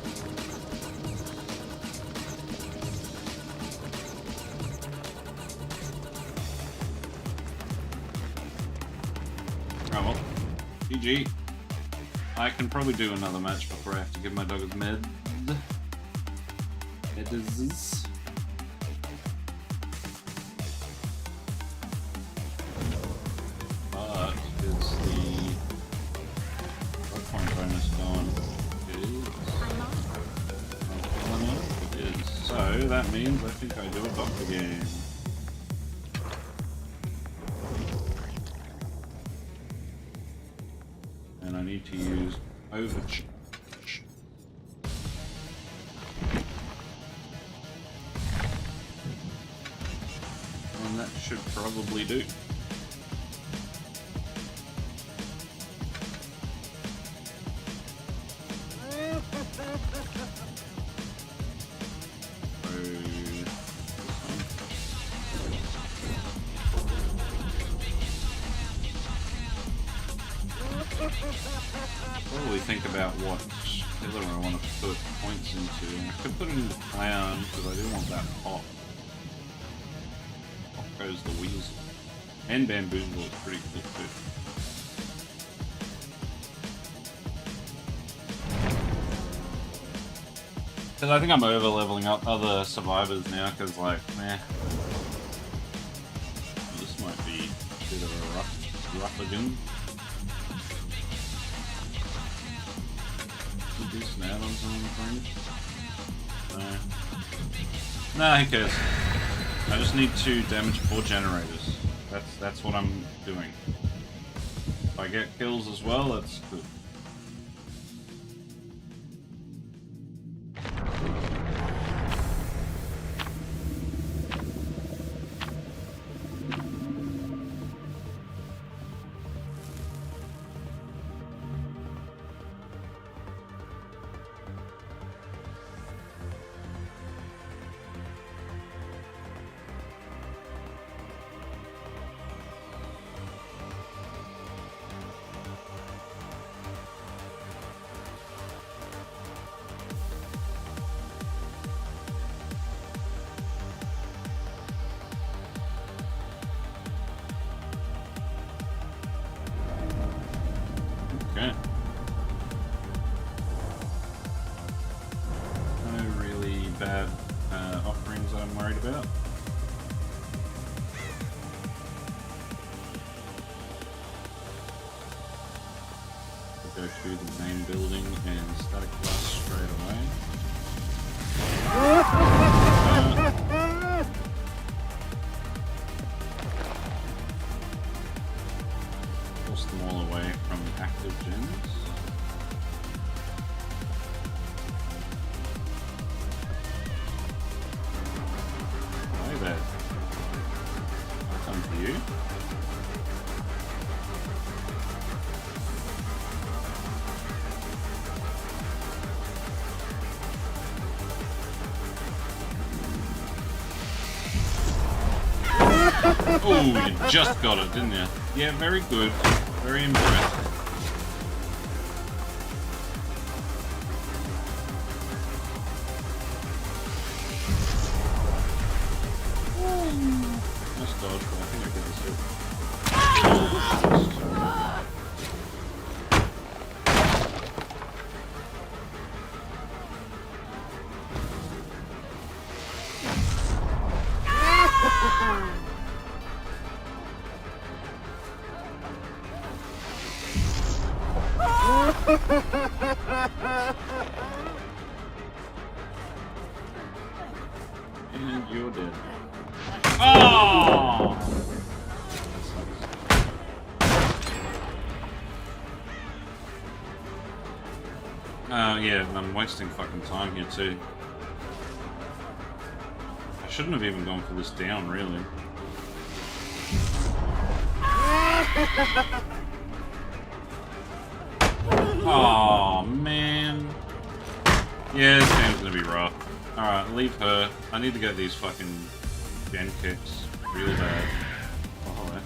Oh well. GG. I can probably do another match before I have to give my dog his med. It is. But is the blood point bonus gone? It is. So that means I think I do a doctor game. And I need to use overcharge. That should probably do. Probably think about what pillar I want to put points into. I could put it into clown because I do want that pop. Goes the weasel. And bamboozle is pretty cool too. Because I think I'm over leveling up other survivors now because like, meh. This might be a bit of a rough again. Did you snap on someone's fringe? No. Nah, who cares? I just need to damage 4 generators. That's what I'm doing. If I get kills as well, that's good. Okay. No really bad offerings that I'm worried about. We'll go to the main building and static blast straight away. Force them all away from active gens. Hi there. I'll come to you. Oh, you just got it, didn't you? Yeah, very good. Very impressed. Nice dodge, but I think I get this hit. And you're dead. Oh! Yeah, I'm wasting fucking time here too. I shouldn't have even gone for this down, really. Oh man. Yeah, this game's gonna be rough. Alright, leave her. I need to get these fucking gen kicks really bad. Oh, hello.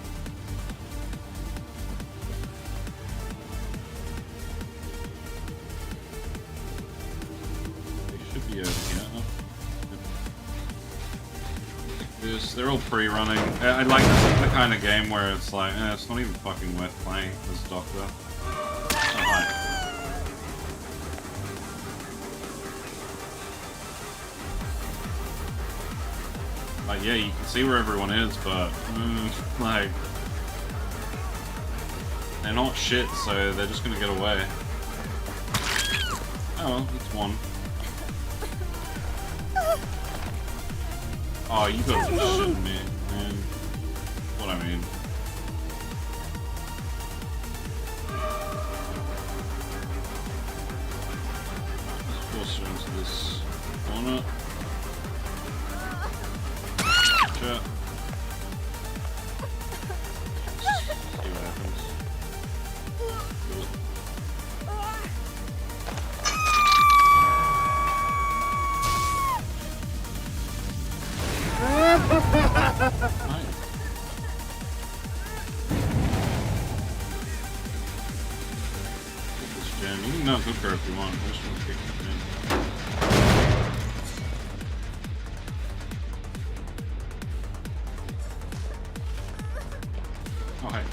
They should be over here. Like this. They're all pre-running. I like this is the kind of game where it's like, it's not even fucking worth playing as Doctor. Oh, hi. Like, yeah, you can see where everyone is, but, like, they're not shit, so they're just gonna get away. Oh, well, it's one. Oh, you gotta be shitting me, man. What I mean. Let's force her into this corner. Sure. See what happens. Nice. Get this gem. You can not cook her if you want. I just want to kick the gem. Oh, hey.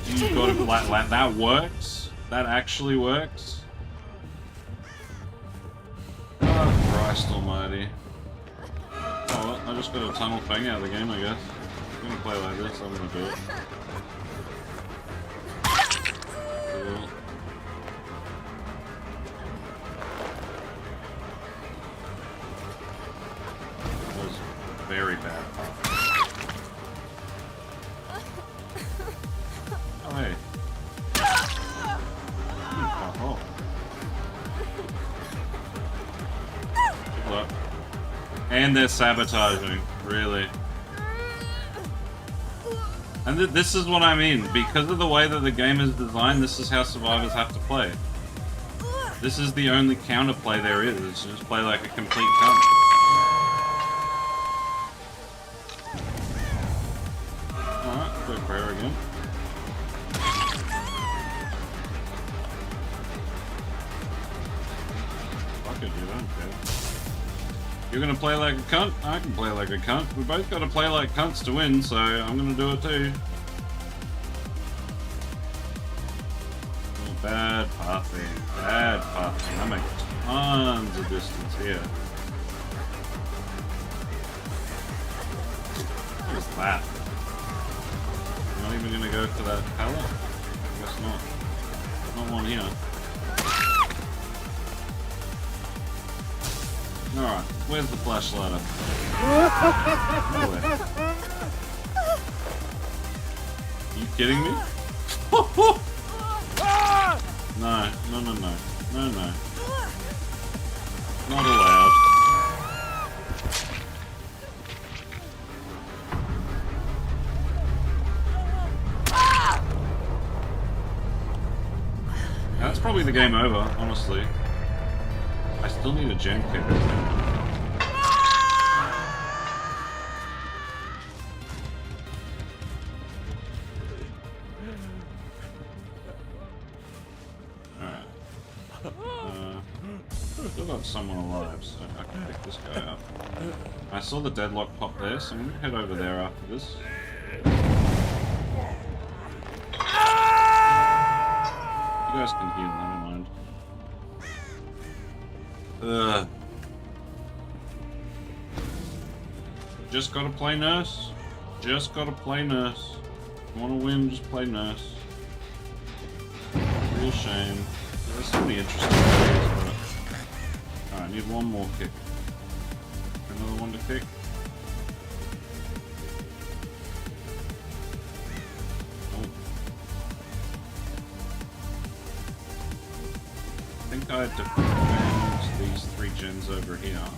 You got it like that works? That actually works? Oh, Christ almighty. Oh, well, I just got a tunnel thing out of the game, I guess. I'm gonna play like this, I'm gonna do it. Cool. That was very bad. Oh, hey. Oh. Look. And they're sabotaging, really. And this is what I mean. Because of the way that the game is designed, this is how survivors have to play. This is the only counterplay there is. Just play like a complete cunt. Alright, go prayer again. Fuck it, dude, I don't care. You're gonna play like a cunt? I can play like a cunt. We both gotta play like cunts to win, so I'm gonna do it too. Oh, bad pathing. Bad pathing. I make tons of distance here. What is that? Not even gonna go for that pallet? I guess not. Not one here. Alright, where's the flash ladder? Nowhere. Are you kidding me? No, no, no, no. No, no. Not allowed. probably the game over, honestly. I still need a gen kit. Still got someone alive, so I can pick this guy up. I saw the deadlock pop there, so I'm gonna head over there after this. You guys can heal, never mind. Ugh. Just gotta play nurse. Just gotta play nurse. If you wanna win, just play nurse. Real shame. There's so many interesting ideas, but... Alright, I need one more kick. Another one to kick. Oh. I think I had to defend these 3 gens over here.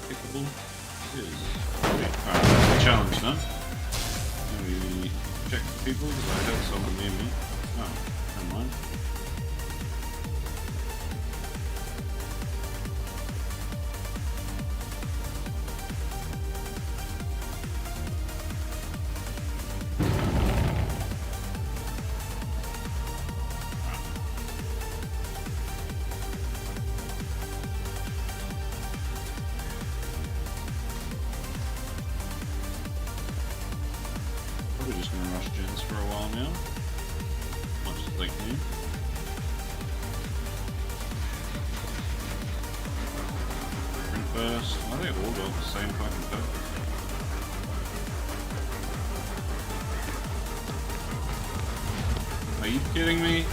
Kickable is. Alright, that's the challenge done. Let me check the people because I heard someone near me. Oh, never mind. Probably just gonna rush gens for a while now. As much as they can. Sprint first. Why they all got the same fucking purpose? Are you kidding me?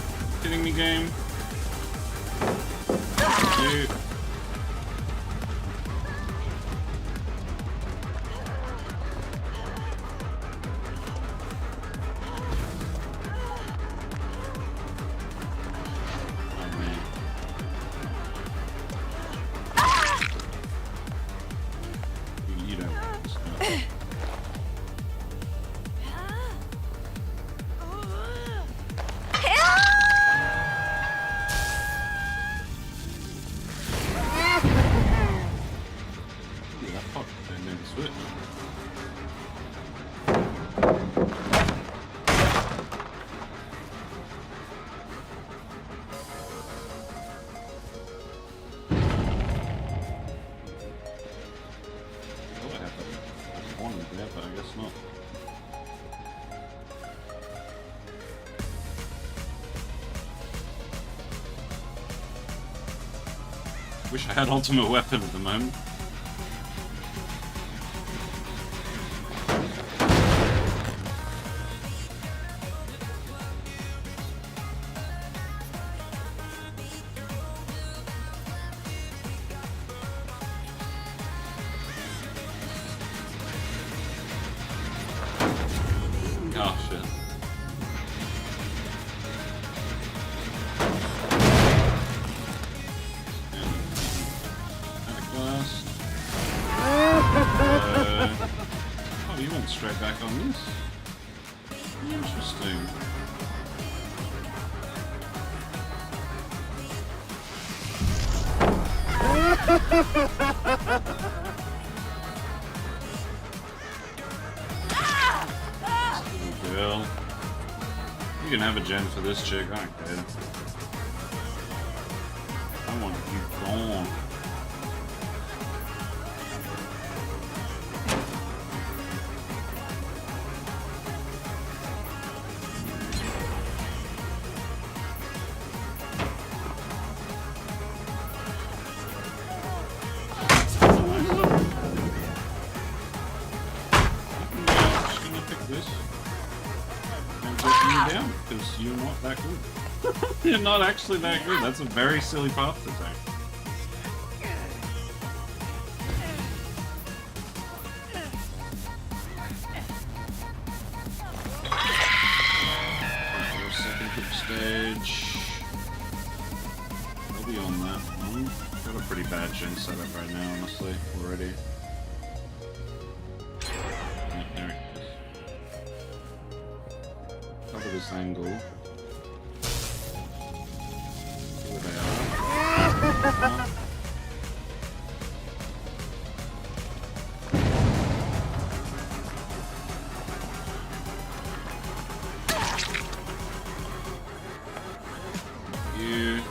Kidding me, game? Dude. You don't want this stuff. Ooh, that pop didn't even switch. I thought I had that one there, but I guess not. Wish I had ultimate weapon at the moment. Oh shit. Class. Oh, you went straight back on this. Interesting. Little girl. You can have a gen for this chick, I don't care. I want you gone. Down because you're not that good. You're not actually that good. That's a very silly path to take. Second hip stage. I'll be on that one. Got a pretty bad gen setup right now, honestly, already. Yeah, there it is. this angle. Where they are. You.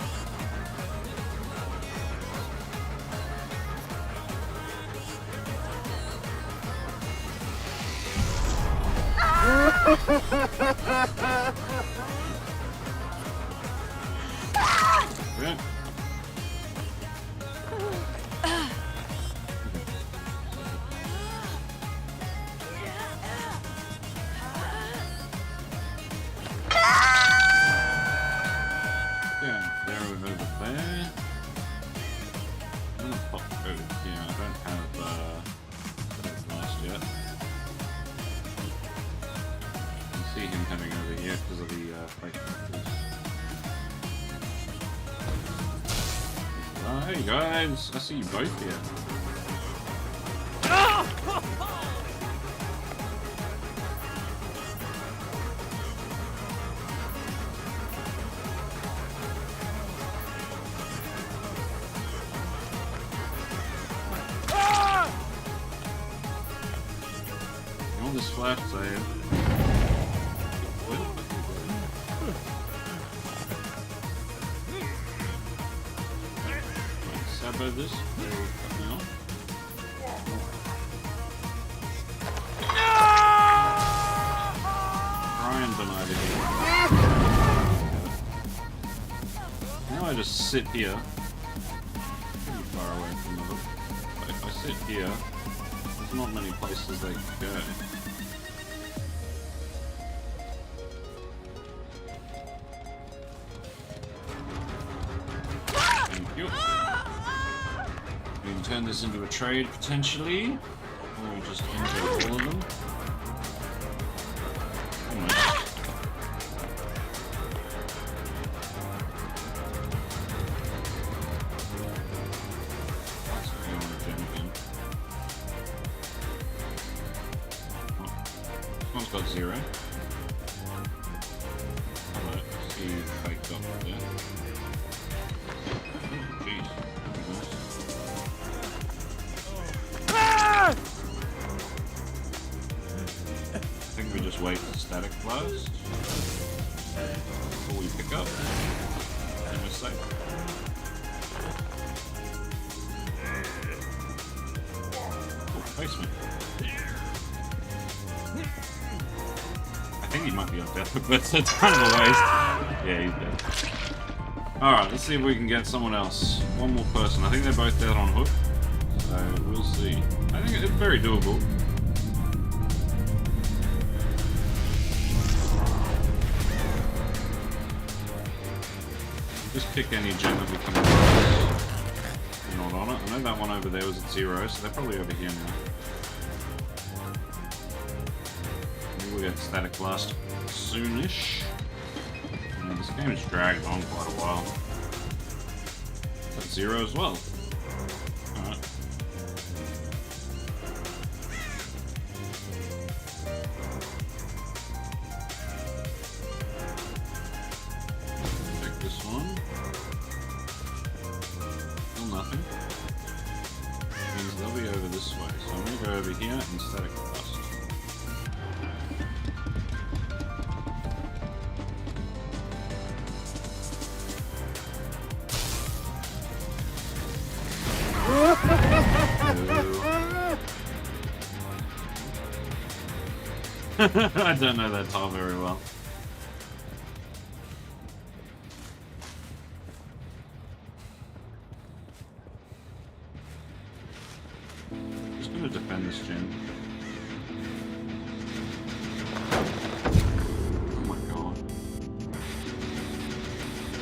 Yeah. Yeah, they're over there. I'm gonna pop over here. I don't have that last yet. You can see him coming over here because of the fake characters. Oh, hey guys, I see you both here. You want this flash save? Sabo this? No. Brian denied it here. Now I just sit here. Pretty far away from the hook. But if I sit here, there's not many places they can go. Thank you. We can turn this into a trade potentially, or we just injure all of them. Almost. That's the only gem again. Oh, this one's got 0. Alright, see if I got there. Oh, jeez. I think we just wait for static blast before we pick up, and we're safe. Oh, basement. I think he might be on death, but that's a ton of a waste. Yeah, he's dead. Alright, let's see if we can get someone else. One more person. I think they're both dead on hook, so we'll see. I think it's very doable. Just pick any gem that we come across. You're not on it. I know that one over there was at 0, so they're probably over here now. Maybe we'll get static blast soonish. And this game has dragged on quite a while. It's at 0 as well. Alright. This one. Still nothing. Means they'll be over this way. So I'm gonna go over here and static blast. I don't know that tile very well. Just gonna defend this gen. Oh my god.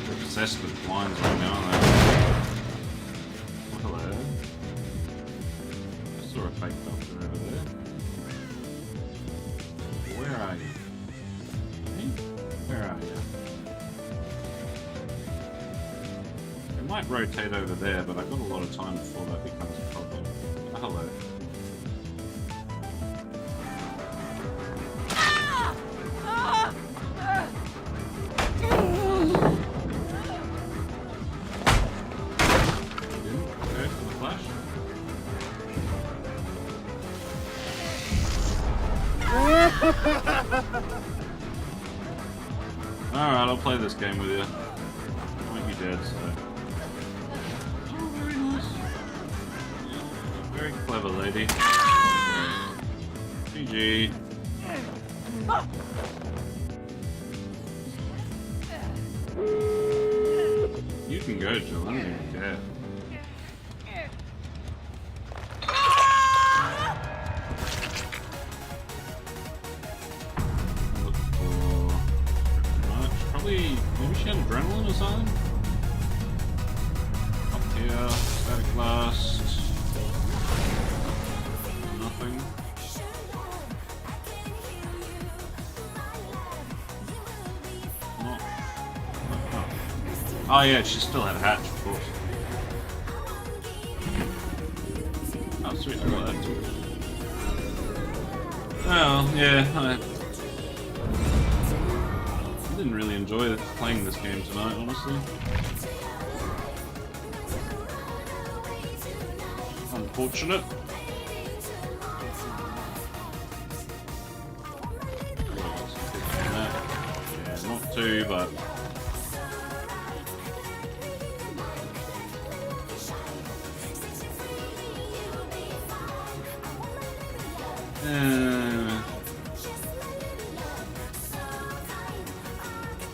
They're obsessed with blinds right now, aren't they? Oh, hello. I saw a fake doctor over there. Where are you? Hey? Where are you? It might rotate over there, but I've got a lot of time before that becomes a problem. Oh, hello. Alright, I'll play this game with you. I won't be dead, so. Oh, very nice. Very clever lady. GG. You can go, Jill. I don't even care. Look for pretty much. Probably, maybe she had adrenaline or something? Up here, static blast. Nothing. Not. Oh yeah, she still had hatch, of course. Oh sweet, I got that too. Well, yeah, I didn't really enjoy playing this game tonight, honestly. Unfortunate. Yeah, not too, but...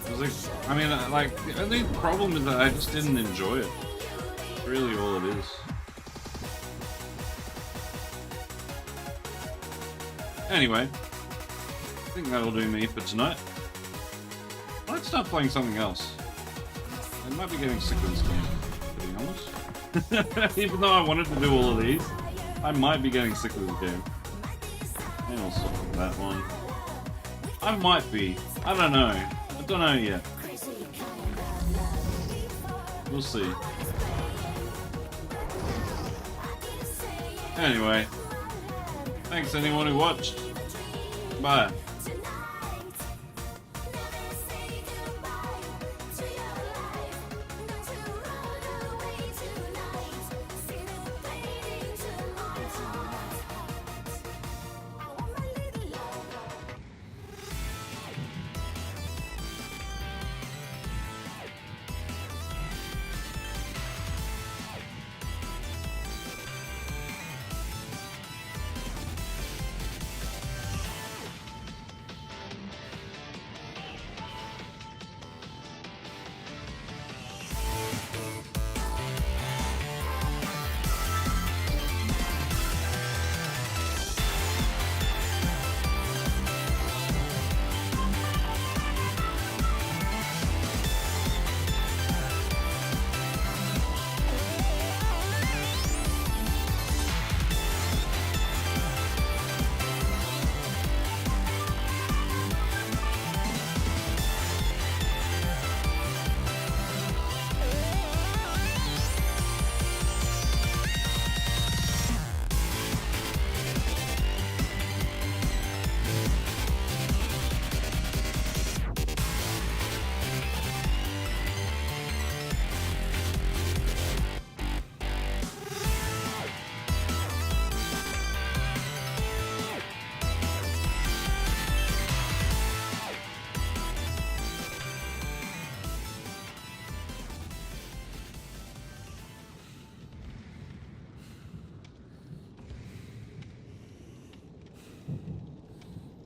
It was like, I mean, like, the only problem is that I just didn't enjoy it. That's really all it is. Anyway, I think that'll do me for tonight. Let's start playing something else. I might be getting sick of this game, to be honest. Even though I wanted to do all of these, I might be getting sick of this game. And I'll stop with that one. I might be. I don't know. I don't know yet. We'll see. Anyway. Thanks anyone who watched. Bye.